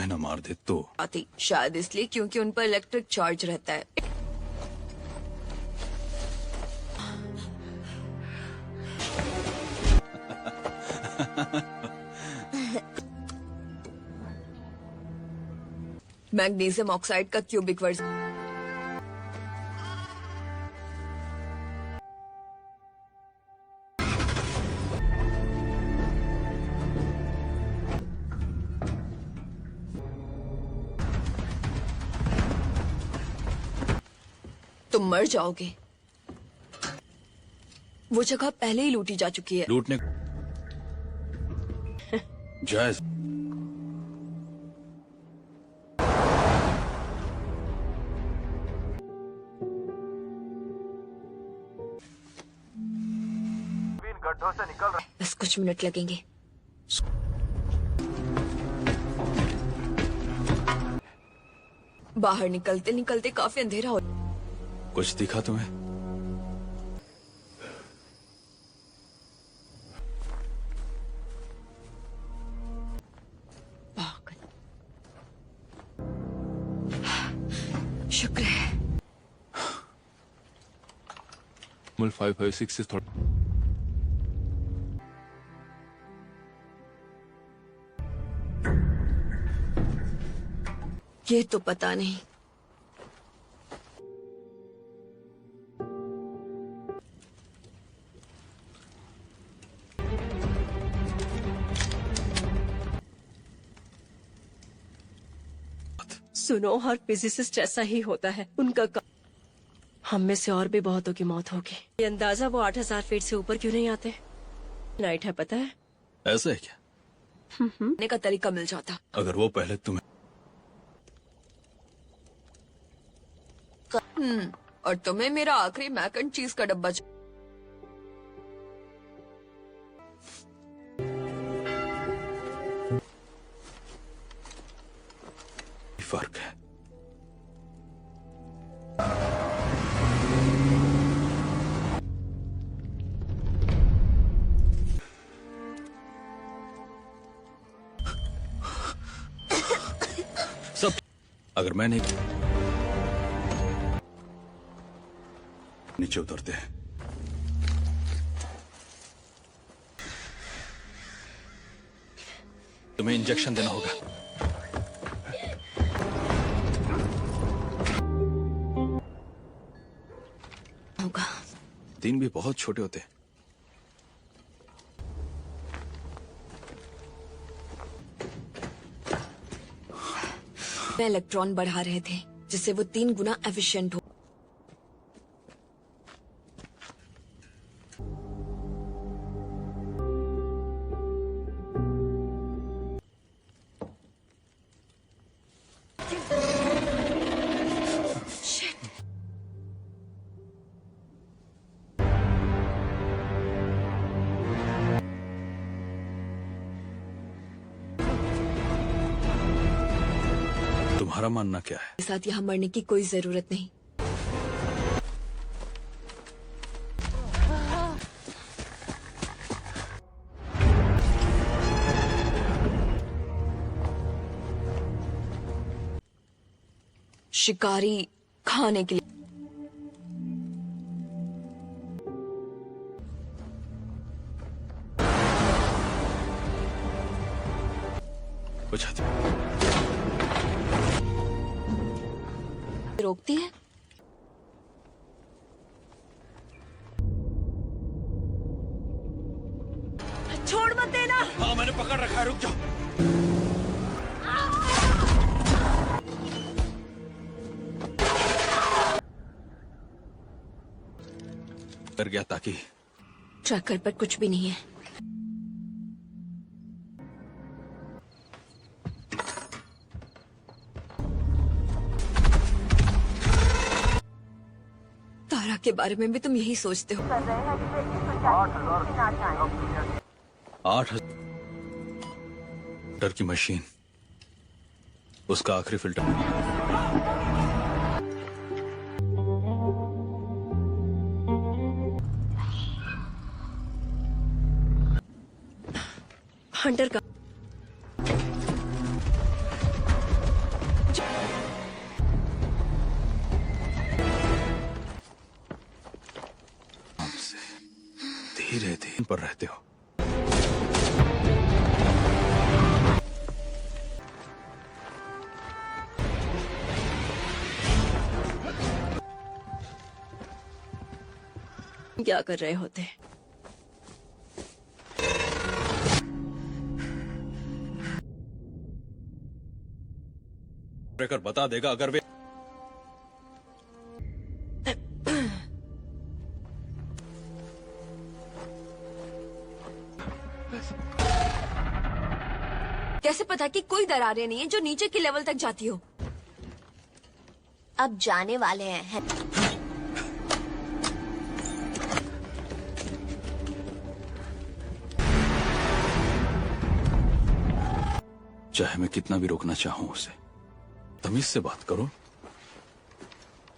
मैं ना मार दे तो आती शायद इसलिए क्योंकि उन पर इलेक्ट्रिक चार्ज रहता है। मैग्नीशियम ऑक्साइड का क्यूबिक वर्जन। तुम मर जाओगे। वो जगह पहले ही लूटी जा चुकी है। लूटने जायज। इन गड्ढों से निकल रहे बस कुछ मिनट लगेंगे। बाहर निकलते निकलते काफी अंधेरा हो। कुछ दिखा तुम्हें? पागल। शुक्र है। 556 से थोड़ा ये तो पता नहीं। सुनो, हर फिजिसिस्ट ऐसा ही होता है। उनका हम में से और भी बहुतों की मौत होगी। ये अंदाजा वो 8000 फीट से ऊपर क्यों नहीं आते? नाइट है, पता है? ऐसा है क्या? ने का तरीका मिल जाता। अगर वो पहले तुम्हें और तुम्हें मेरा आखिरी मैक एंड चीज का डब्बा फर्क है। सब अगर मैं नहीं नीचे उतरते हैं। तुम्हें इंजेक्शन देना होगा। होगा। 3 भी बहुत छोटे होते हैं। इलेक्ट्रॉन बढ़ा रहे थे जिससे वो 3 गुना एफिशिएंट हो। तुम्हारा मानना क्या है? साथ यहाँ मरने की कोई जरूरत नहीं। शिकारी खाने के लिए कुछ रोकती है। छोड़ मत देना। हाँ, मैंने पकड़ रखा है, रुक जाओ। कर गया ताकि ट्रैकर पर कुछ भी नहीं है। तारा के बारे में भी तुम यही सोचते हो। कर रहे हैं कि वे इस ऊंचाई से ना जाएं। 8,000 की मशीन, उसका आखिरी फिल्टर। हंटर का धीरे धीरे पर रहते हो। क्या कर रहे होते? ट्रैकर बता देगा अगर वे कैसे पता कि कोई दरारें नहीं है जो नीचे के लेवल तक जाती हो? अब जाने वाले हैं। चाहे मैं कितना भी रोकना चाहूं उसे, तमीज से बात करो।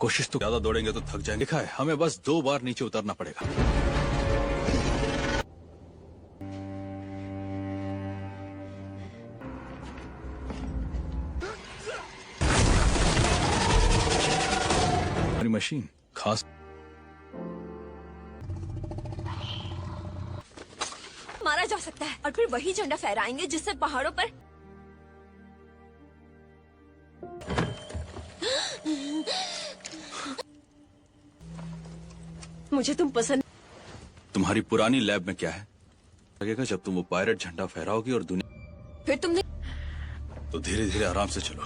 कोशिश तो ज्यादा दौड़ेंगे तो थक जाएंगे। देखा है, हमें बस 2 बार नीचे उतरना पड़ेगा। हमारी मशीन खास मारा जा सकता है और फिर वही झंडा फहराएंगे जिससे पहाड़ों पर मुझे तुम पसंद। तुम्हारी पुरानी लैब में क्या है लगेगा जब तुम वो पायरेट झंडा फहराओगी और दुनिया। फिर तुमने तो धीरे धीरे आराम से चलो।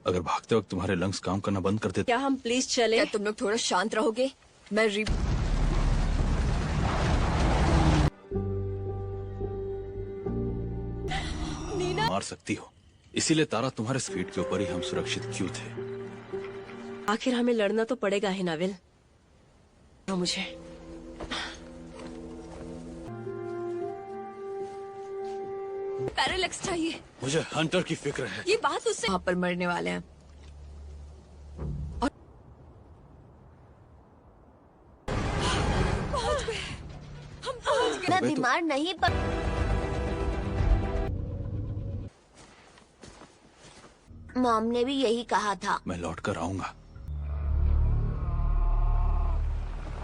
अगर भागते वक्त तुम्हारे लंग्स काम करना बंद कर देते क्या हम प्लीज चले? क्या तुम लोग थोड़ा शांत रहोगे? मैं मार सकती हो। इसीलिए तारा तुम्हारे फीट के ऊपर ही हम सुरक्षित क्यों थे? आखिर हमें लड़ना तो पड़ेगा ही नाविल। मुझे पैरालेक्स चाहिए। मुझे हंटर की फिक्र है। ये बात उससे वहां पर मरने वाले हैं। और पहुंच गए, हम पहुंच गए। मैं बीमार नहीं पर मॉम ने भी यही कहा था। मैं लौट कर आऊंगा।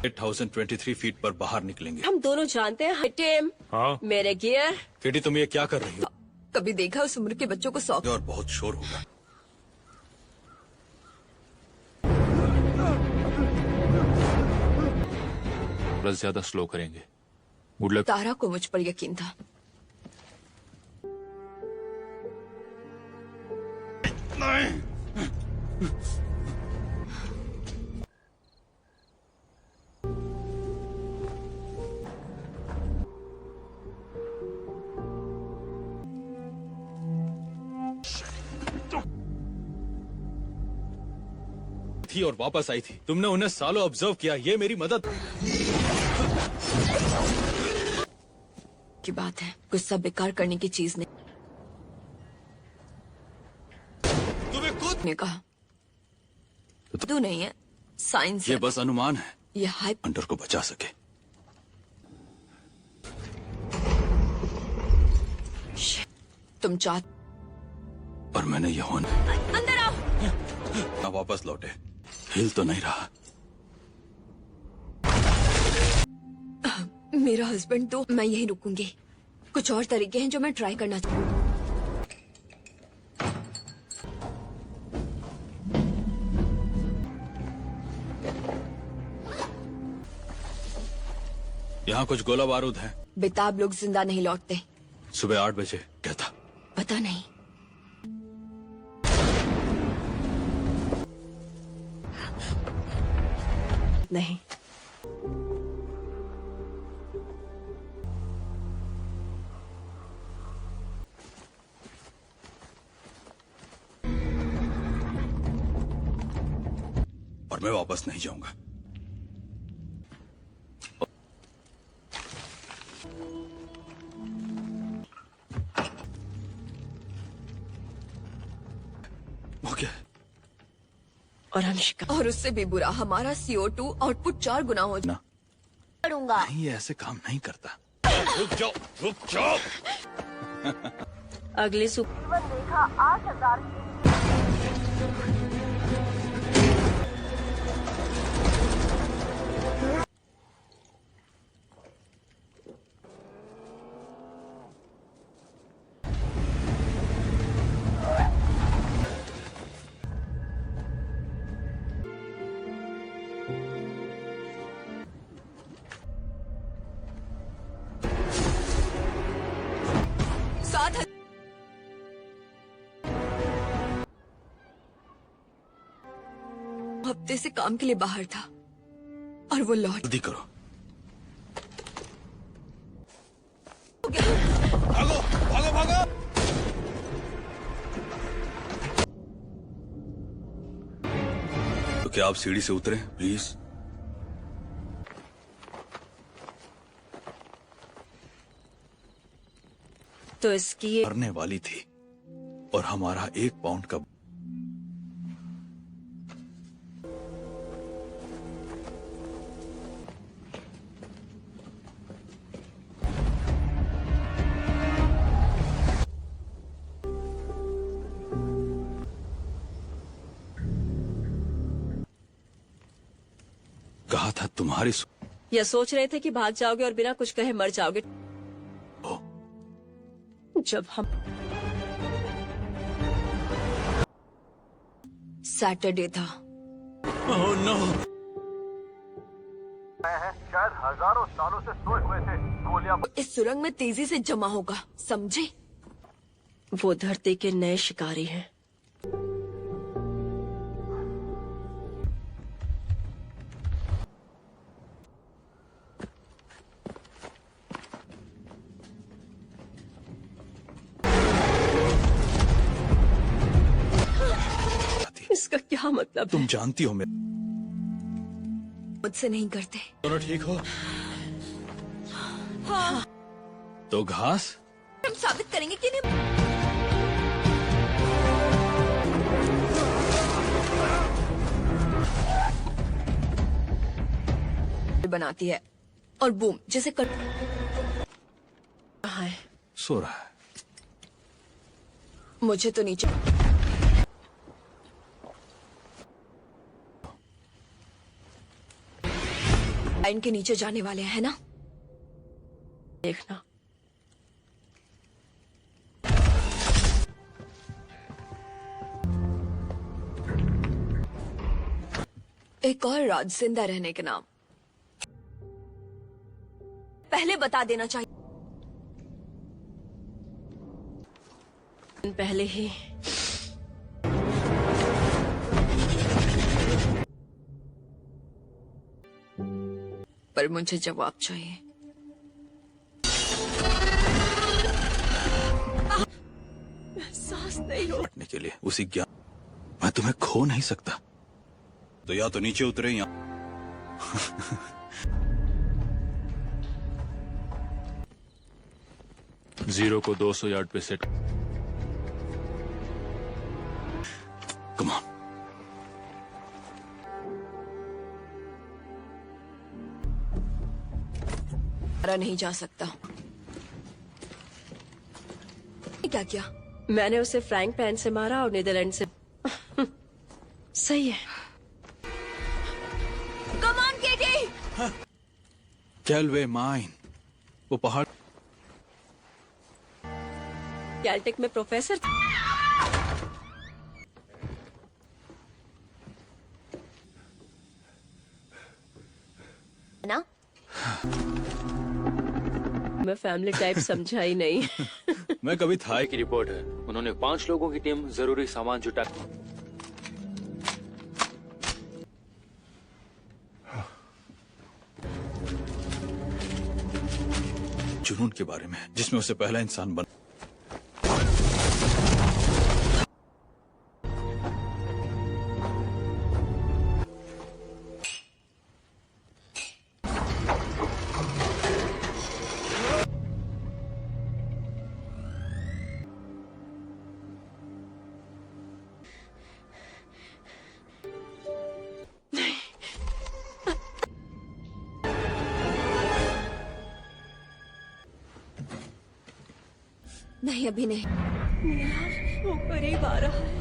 8023 फीट पर बाहर निकलेंगे। हम दोनों जानते हैं टिम। हाँ? मेरे गियर। केटी, तुम ये क्या कर रही हो? कभी देखा उस उम्र के बच्चों को सौंप? और बहुत शोर होगा। बस ज्यादा स्लो करेंगे। Good luck. तारा को मुझ पर यकीन था। थी और वापस आई थी। तुमने उन्हें सालों ऑब्जर्व किया। ये मेरी मदद की बात है, गुस्सा बेकार करने की चीज नहीं। तुम्हें खुद ने कहा तू नहीं है, साइंस ये है। बस अनुमान है। ये हाई हंटर को बचा सके। तुम चाह और मैंने ये होने अंदर आओ। ना वापस लौटे। हिल तो नहीं रहा। मेरा हस्बैंड तो मैं यही रुकूंगी। कुछ और तरीके हैं जो मैं ट्राई करना चाहूँ। यहाँ कुछ गोला बारूद है। बेताब लोग जिंदा नहीं लौटते। सुबह 8 बजे क्या था? पता नहीं। नहीं, और मैं वापस नहीं जाऊंगा। वो क्या है? और हम शिकार और उससे भी बुरा, हमारा CO2 आउटपुट 4 गुना हो ना, करूंगा। नहीं, ये ऐसे काम नहीं करता। रुक जाओ। अगले जीवन रेखा 8000 साथ हफ्ते से काम के लिए बाहर था और वो लौट जल्दी करो। गया। भागो। तो क्या आप सीढ़ी से उतरे प्लीज? तो इसकी ये मरने वाली थी और हमारा 1 पाउंड का कहा था तुम्हारी या सोच रहे थे कि भाग जाओगे और बिना कुछ कहे मर जाओगे। ओ, जब हम सैटरडे था। Oh no. हैं, शायद हजारों सालों से सोए हुए थे। गोलियां इस सुरंग में तेजी से जमा होगा, समझे? वो धरती के नए शिकारी हैं। इसका क्या मतलब तुम है? जानती हो मैं मुझसे नहीं करते। दोनों ठीक हो? हाँ, तो घास हम साबित करेंगे कि नहीं। बनाती है और बूम जैसे कर कहाँ है? सो रहा है। मुझे तो नीचे लाइन के नीचे जाने वाले हैं ना। देखना। एक और राज जिंदा रहने के नाम पहले बता देना चाहिए। दिन पहले ही पर मुझे जवाब चाहिए। एहसास नहीं हो। हटने के लिए उसी ज्ञान मैं तुम्हें खो नहीं सकता। तो या तो नीचे उतरे या जीरो को 200 यार्ड पे सेट। Come on. मारा नहीं जा सकता। क्या किया? मैंने उसे फ्रैंक पैन से मारा और नीदरलैंड से। सही है। Come on Katie. कैलवे माइन, वो पहाड़। कैलटेक में प्रोफेसर ना। मैं फैमिली टाइप समझा ही नहीं। मैं कभी था ही की रिपोर्ट है, उन्होंने 5 लोगों की टीम जरूरी सामान जुटा। जुनून के बारे में, जिसमें उसे पहला इंसान बन। नहीं, अभी नहीं। वो करीब आ रहा है।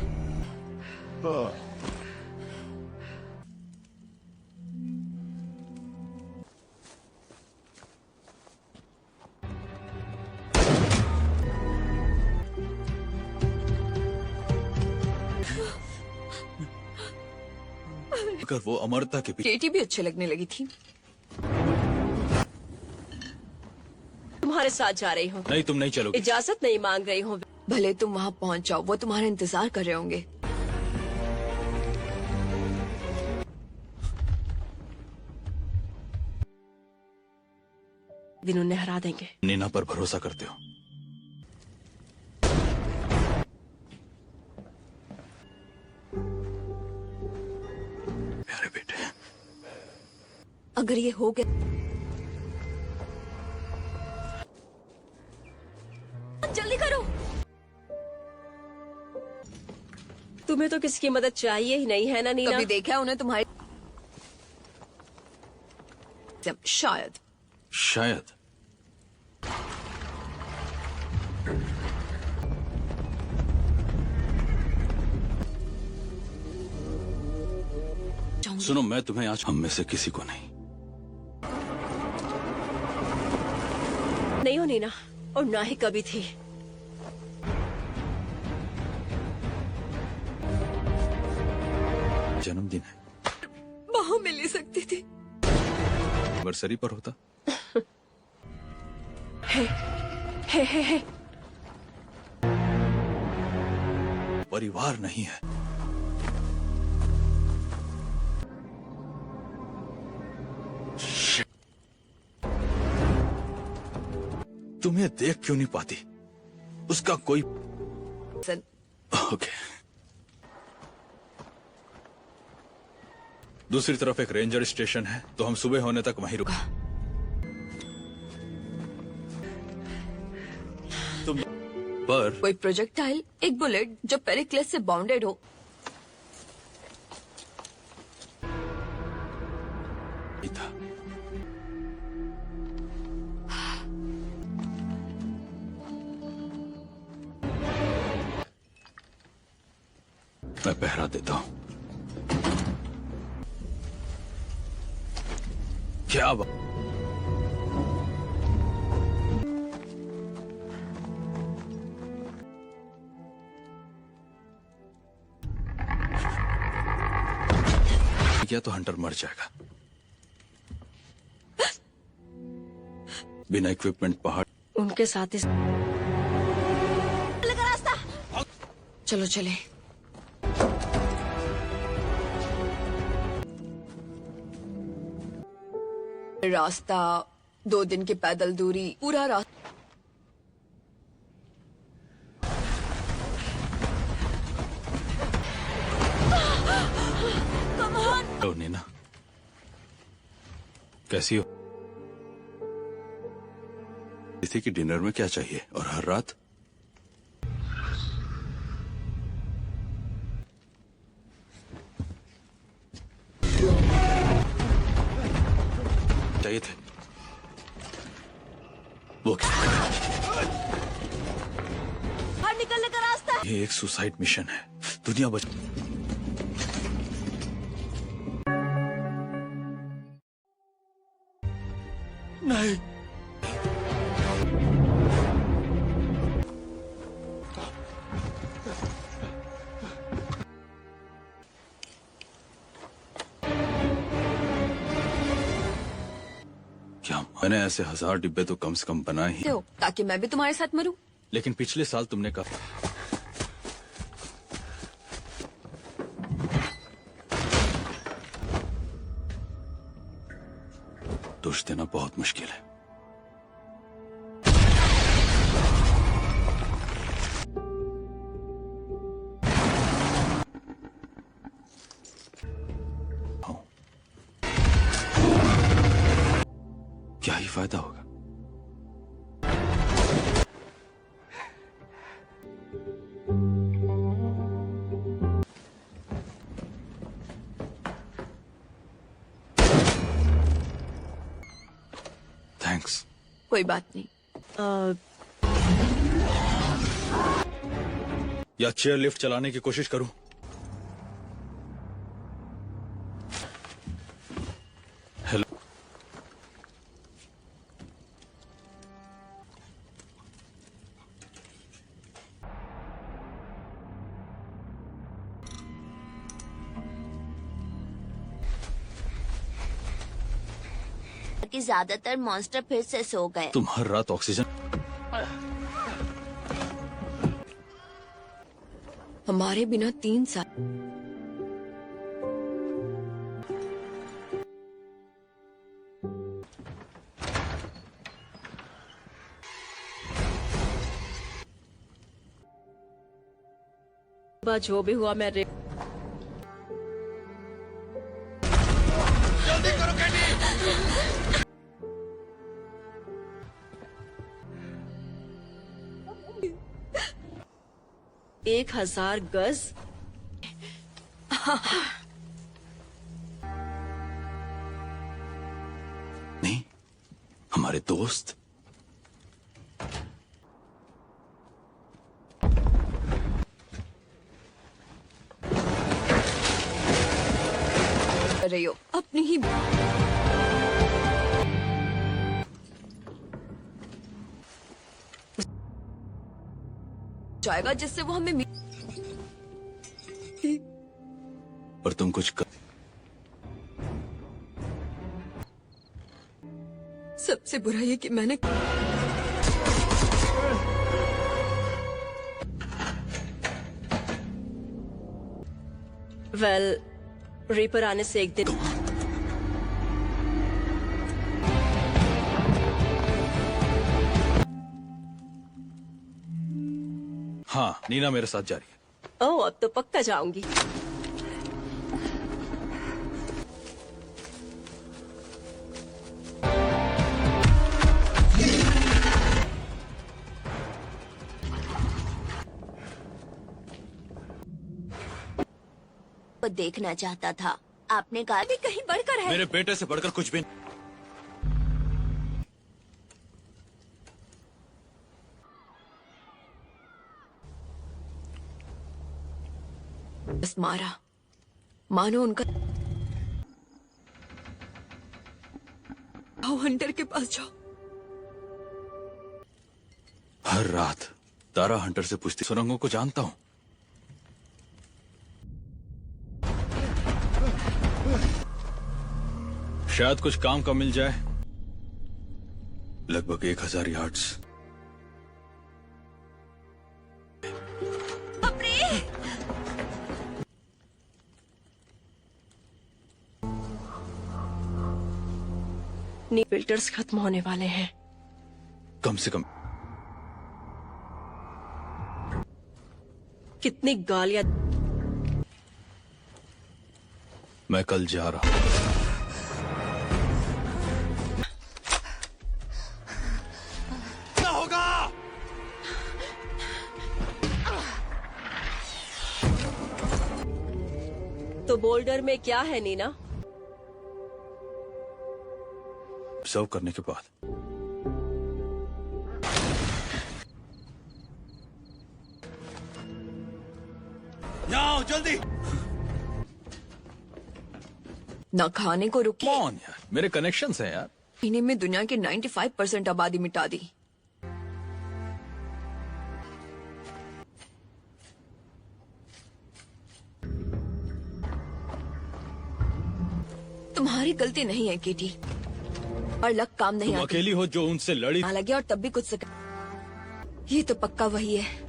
अगर वो अमरता के पीछे केटी भी अच्छे लगने लगी थी। तुम्हारे साथ जा रही हूँ। नहीं, तुम नहीं चलोगे। इजाजत नहीं मांग रही हूँ। भले तुम वहाँ पहुँच जाओ, वो तुम्हारा इंतजार कर रहे होंगे। दिन उन्हें हरा देंगे। नीना पर भरोसा करते हो? प्यारे बेटे, अगर ये हो गया, जल्दी करो। तुम्हें तो किसी की मदद चाहिए ही नहीं है ना नीना? कभी देखा है उन्हें तुम्हारी? शायद। शायद। सुनो, मैं तुम्हें आज हम में से किसी को नहीं। नहीं हो नीना, और ना ही कभी थी। जन्मदिन है, बाहों में ले सकती थी। एनिवर्सरी पर होता। हे। परिवार नहीं है। तुम्हें देख क्यों नहीं पाती? उसका कोई ओके। दूसरी तरफ एक रेंजर स्टेशन है, तो हम सुबह होने तक वहीं रुका। तुम पर कोई प्रोजेक्टाइल, एक बुलेट जो पेरिक्लेस से बाउंडेड हो। था। मैं पहरा देता हूं। क्या बात? क्या तो हंटर मर जाएगा। बिना इक्विपमेंट पहाड़ उनके साथ ही चलो चले। रास्ता 2 दिन की पैदल दूरी, पूरा रास्ता। हेलो नीना, कैसी हो? थी कि डिनर में क्या चाहिए और हर रात चाहिए थे वो क्या? बाहर निकलने का रास्ता। ये एक सुसाइड मिशन है। दुनिया बच नहीं। क्या मैंने ऐसे 1000 डिब्बे तो कम से कम बनाए ही, हो ताकि मैं भी तुम्हारे साथ मरूं। लेकिन पिछले साल तुमने कहा दोष देना बहुत मुश्किल है। क्या ही फायदा होगा। थैंक्स। कोई बात नहीं। या चेयर लिफ्ट चलाने की कोशिश करूं? हेलो। कि ज्यादातर मॉन्स्टर फिर से सो गए। तुम हर रात ऑक्सीजन। हमारे बिना 3 साल। जो भी हुआ मैं एक 1000 गज। नहीं, हमारे दोस्त। कर रही हो अपनी ही। जाएगा जिससे वो हमें पर तुम कुछ कर। सबसे बुरा ये कि मैंने वेल रीपर आने से एक दिन हाँ, नीना मेरे साथ जा रही है। ओह अब तो पक्का जाऊंगी। वो देखना चाहता था। आपने कहा भी कहीं बढ़कर है। मेरे बेटे से बढ़कर कुछ भी नहीं। बस मारा, मानो उनका। आओ हंटर के पास जाओ। हर रात तारा हंटर से पूछती सुरंगों को जानता हूं। शायद कुछ काम का मिल जाए। लगभग 1000 यार्ड्स। फिल्टर्स खत्म होने वाले हैं। कम से कम कितनी गालियां। मैं कल जा रहा हूं। क्या होगा? तो बोल्डर में क्या है नीना? सर्व करने के बाद आओ जल्दी। न खाने को रुके। कौन यार, मेरे कनेक्शंस हैं यार। महीने में दुनिया की 95% आबादी मिटा दी। तुम्हारी गलती नहीं है केटी, और लक काम नहीं तुम आती। अकेली हो जो उनसे लड़ी। ना लगे और तब भी कुछ ये तो पक्का वही है।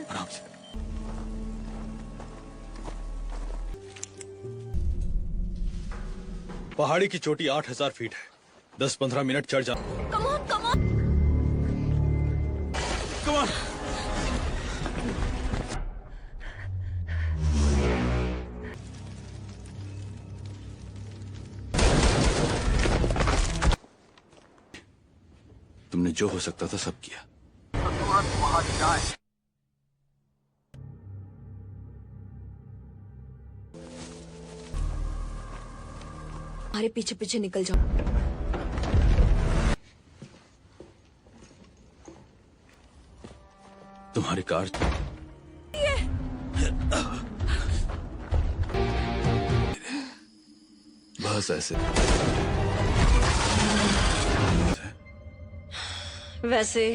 आराम से। पहाड़ी की चोटी 8000 फीट है। 10-15 मिनट चढ़ जा। Come on come on. Come on. तुमने जो हो सकता था सब किया। तुरंत वहां जाए। हमारे पीछे पीछे निकल जाओ। तुम्हारी कार बस ऐसे। वैसे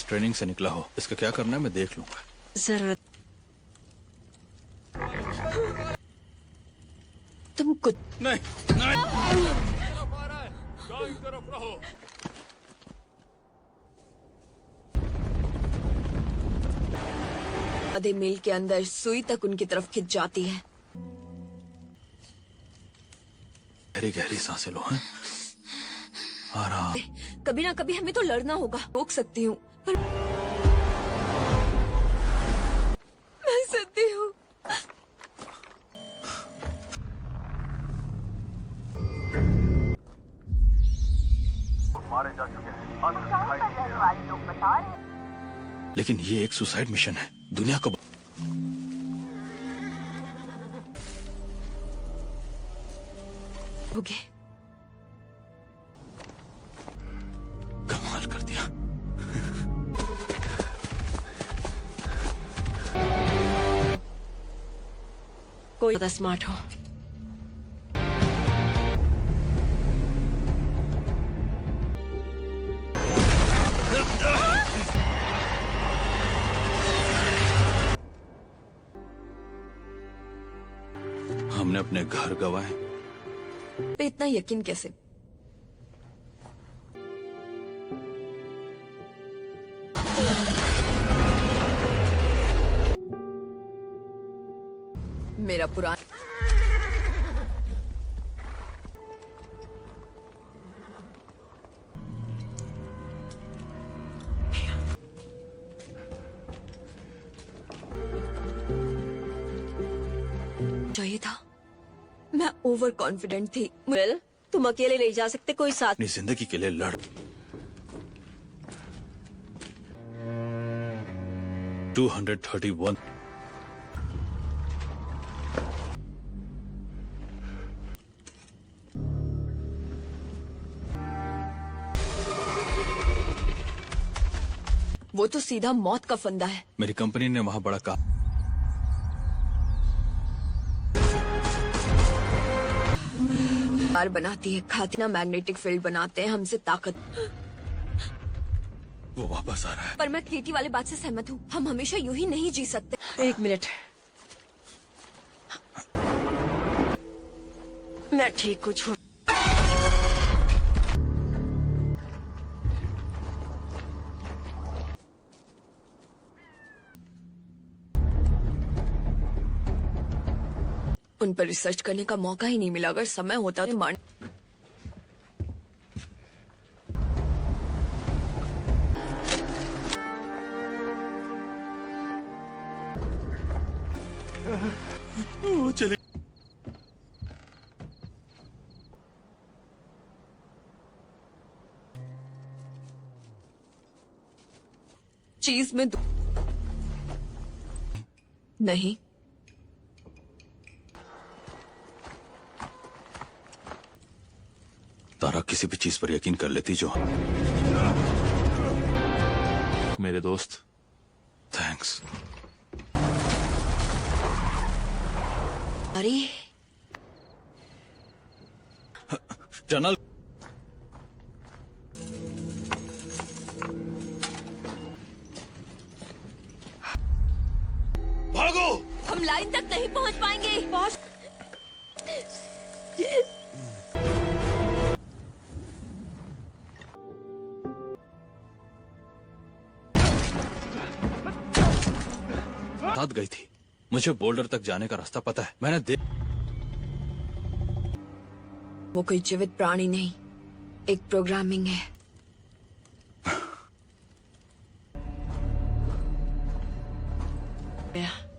ट्रेनिंग से निकला हो, इसका क्या करना है मैं देख लूंगा। जरूरत तुम कुछ नहीं नहीं। दाईं तरफ रहो। आधे मील के अंदर सुई तक उनकी तरफ खिंच जाती है। गहरी गहरी सांसें लो हैं। आराम। कभी ना कभी हमें तो लड़ना होगा। रोक सकती हूँ पर मैं सती हूँ। मारे जा चुके हैं। अंत दिखाई नहीं दे रहने रहा। वाले लोग बता रहे हैं लेकिन ये एक सुसाइड मिशन है। दुनिया को होगे। कमाल कर दिया। कोई ज्यादा स्मार्ट हो। हमने अपने घर गंवाए। पे इतना यकीन कैसे? मेरा पुराना चाहिए था। मैं ओवर कॉन्फिडेंट थी। वेल, तुम अकेले नहीं जा सकते, कोई साथ। अपनी जिंदगी के लिए लड़। 231। वो तो सीधा मौत का फंदा है। मेरी कंपनी ने वहां बड़ा काम। कार बनाती है, खाती ना मैग्नेटिक फील्ड बनाते हैं हमसे ताकत। वो वापस आ रहा है। पर मैं क्रिएटिव वाले बात से सहमत हूँ। हम हमेशा यूं ही नहीं जी सकते। 1 मिनट। मैं ठीक हूँ, छोड़। उन पर रिसर्च करने का मौका ही नहीं मिला। अगर समय होता तो मान। वो चले। चीज में नहीं। तारा किसी भी चीज पर यकीन कर लेती जो मेरे दोस्त। थैंक्स। अरे जनरल भागो। हम लाइन तक नहीं पहुंच पाएंगे बॉस। साथ गई थी। मुझे बोल्डर तक जाने का रास्ता पता है। मैंने वो कोई जीवित प्राणी नहीं, एक प्रोग्रामिंग है।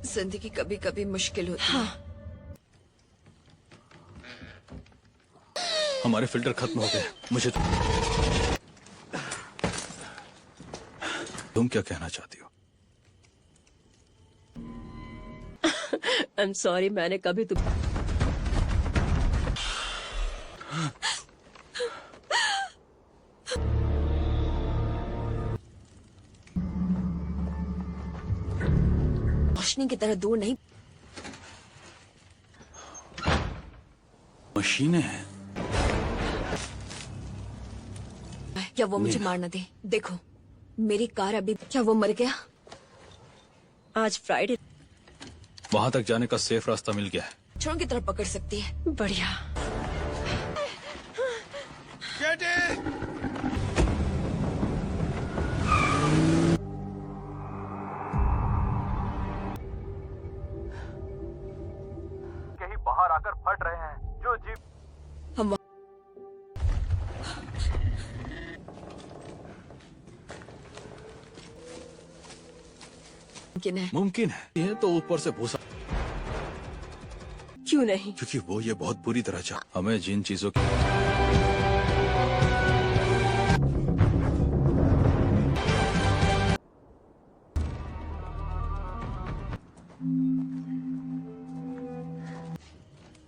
जिंदगी कभी कभी मुश्किल होती है। हमारे फिल्टर खत्म हो गए। मुझे तुम क्या कहना चाहती हो? आई एम सॉरी, मैंने कभी तुम रोशनी की तरह दूर नहीं। मशीनें हैं। क्या वो मुझे मार न दे? देखो मेरी कार अभी। क्या वो मर गया? आज फ्राइडे। वहां तक जाने का सेफ रास्ता मिल गया है। छोरों की तरह पकड़ सकती है। बढ़िया। कहीं बाहर आकर फट रहे हैं जो जीप हम मुमकिन है। मुमकिन है। ये तो ऊपर से भूसा, क्यों नहीं? क्योंकि वो ये बहुत बुरी तरह चाह। हमें जिन चीजों की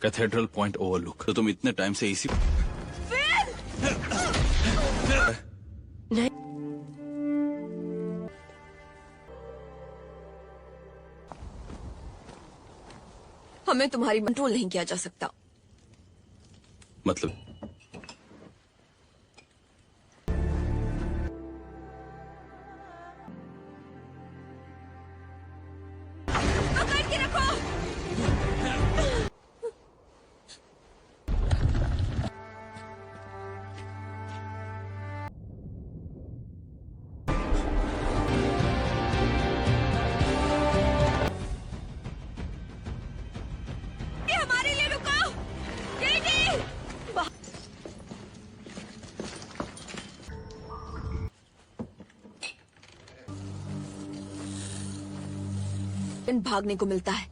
कैथेड्रल पॉइंट ओवरलुक, तो तुम इतने टाइम से इसी नहीं। हमें तुम्हारी कंट्रोल नहीं किया जा सकता। मतलब पकड़ के रखो। ये हमारे लिए रुको। केटी! भागने को मिलता है।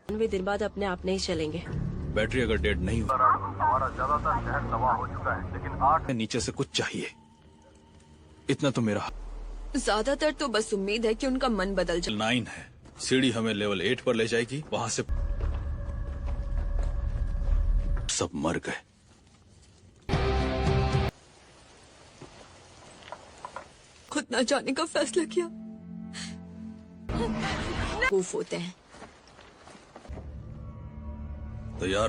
वे दिन बाद अपने आप नहीं चलेंगे। बैटरी अगर डेड नहीं हो, हमारा ज्यादातर शहर तबाह हो चुका है, लेकिन 8 नीचे से कुछ चाहिए। इतना तो मेरा ज्यादातर तो बस उम्मीद है कि उनका मन बदल जाए। 9 है। सीढ़ी हमें लेवल 8 पर ले जाएगी। वहां से सब मर गए। खुद न जाने का फैसला किया। बेवकूफ होते हैं। तो यार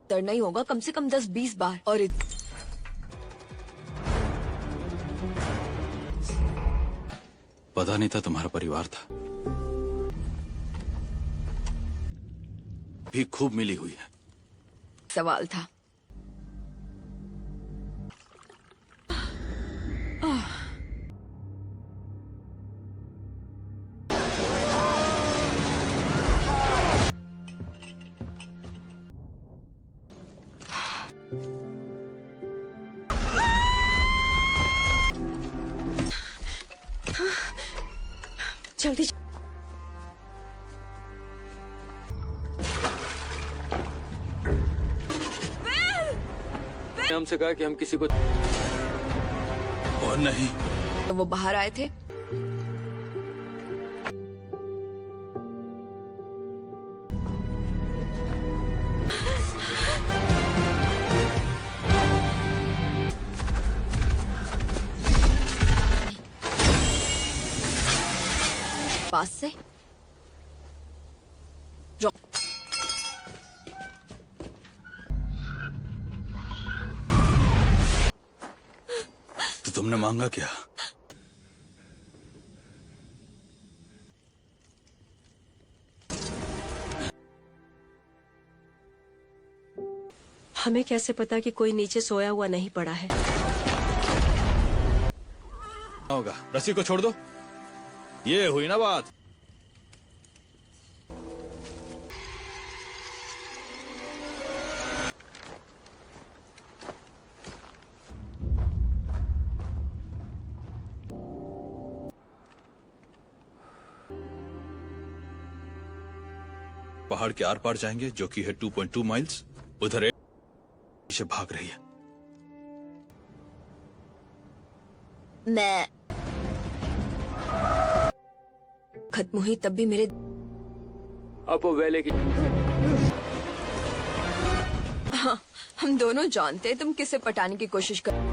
डरना ही होगा कम से कम 10-20 बार। और पता नहीं था तुम्हारा परिवार था। भी खूब मिली हुई है। सवाल था। जल्दी हमसे कहा कि हम किसी को और नहीं, वो बाहर आए थे। पास से तो तुमने मांगा क्या? हमें कैसे पता कि कोई नीचे सोया हुआ नहीं पड़ा है? होगा, रस्सी को छोड़ दो। ये हुई ना बात। पहाड़ के आर पार जाएंगे, जो कि है 2.2 माइल्स। उधर एक पीछे भाग रही है। मैं खत्म हुई तब भी मेरे अब वो वेले की हम दोनों जानते हैं तुम किसे पटाने की कोशिश कर।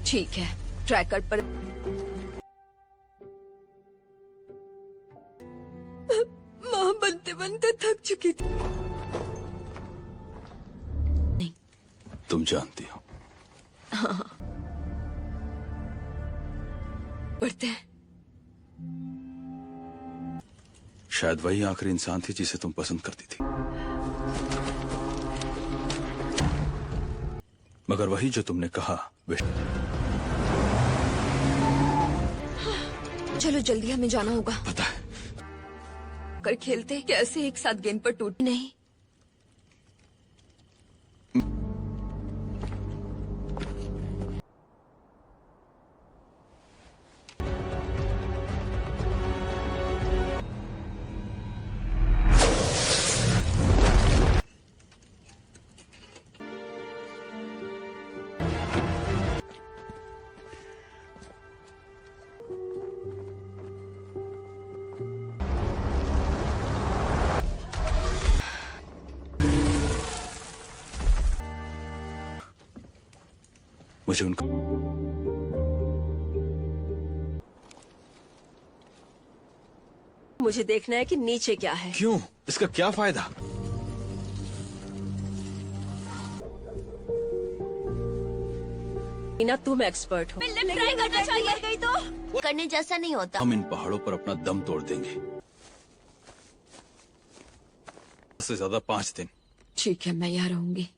ठीक है, ट्रैकर पर मां बनते बनते थक चुकी थी। तुम जानती हो। पढ़ते हैं। शायद वही आखिरी इंसान थी जिसे तुम पसंद करती थी, मगर वही जो तुमने कहा चलो जल्दी, हमें जाना होगा। पता है। कर खेलते कैसे एक साथ गेंद पर टूट नहीं। मुझे उनका मुझे देखना है कि नीचे क्या है। क्यों? इसका क्या फायदा? ना तुम एक्सपर्ट हो। ट्राई करना चाहिए गई तो करने जैसा नहीं होता। हम इन पहाड़ों पर अपना दम तोड़ देंगे। से ज्यादा 5 दिन। ठीक है, मैं यहाँ रहूंगी।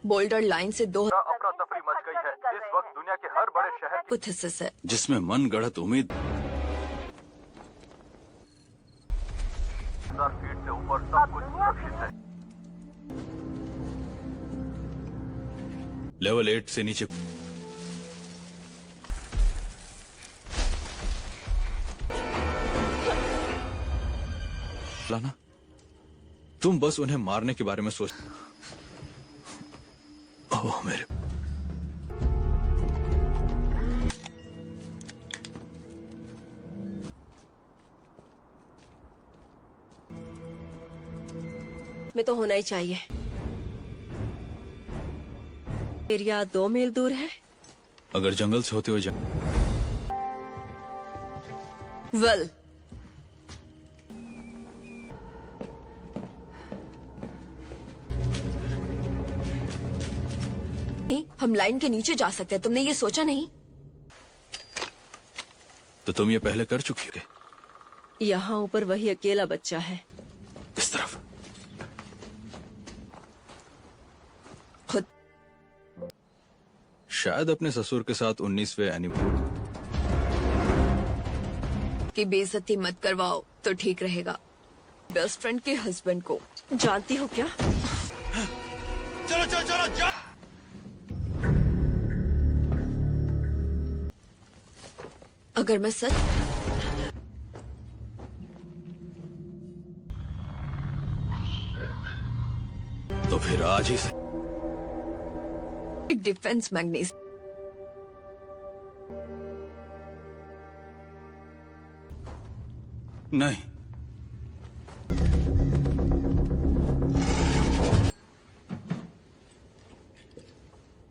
बोल्डर लाइन से 2 अफरा तफरी मच गई है। इस वक्त दुनिया के हर बड़े शहर की हिस्से है। जिसमें मन गढ़ंत उम्मीद 1000 फीट से ऊपर सब कुछ सुरक्षित है। लेवल 8 से नीचे लाना। तुम बस उन्हें मारने के बारे में सोच। ओह मेरे, में तो होना ही चाहिए। एरिया 2 मील दूर है। अगर जंगल से होते हुए वेल, हम लाइन के नीचे जा सकते हैं। तुमने ये सोचा नहीं? तो तुम ये पहले कर चुकी हो। यहाँ ऊपर वही अकेला बच्चा है। इस तरफ शायद अपने ससुर के साथ 19वें एनिवर्सरी। की बेइज्जती मत करवाओ तो ठीक रहेगा। बेस्ट फ्रेंड के हस्बैंड को जानती हो क्या? चलो चलो चलो जा। अगर मैं सच तो फिर आज ही से एक डिफेंस मैग्नीज नहीं।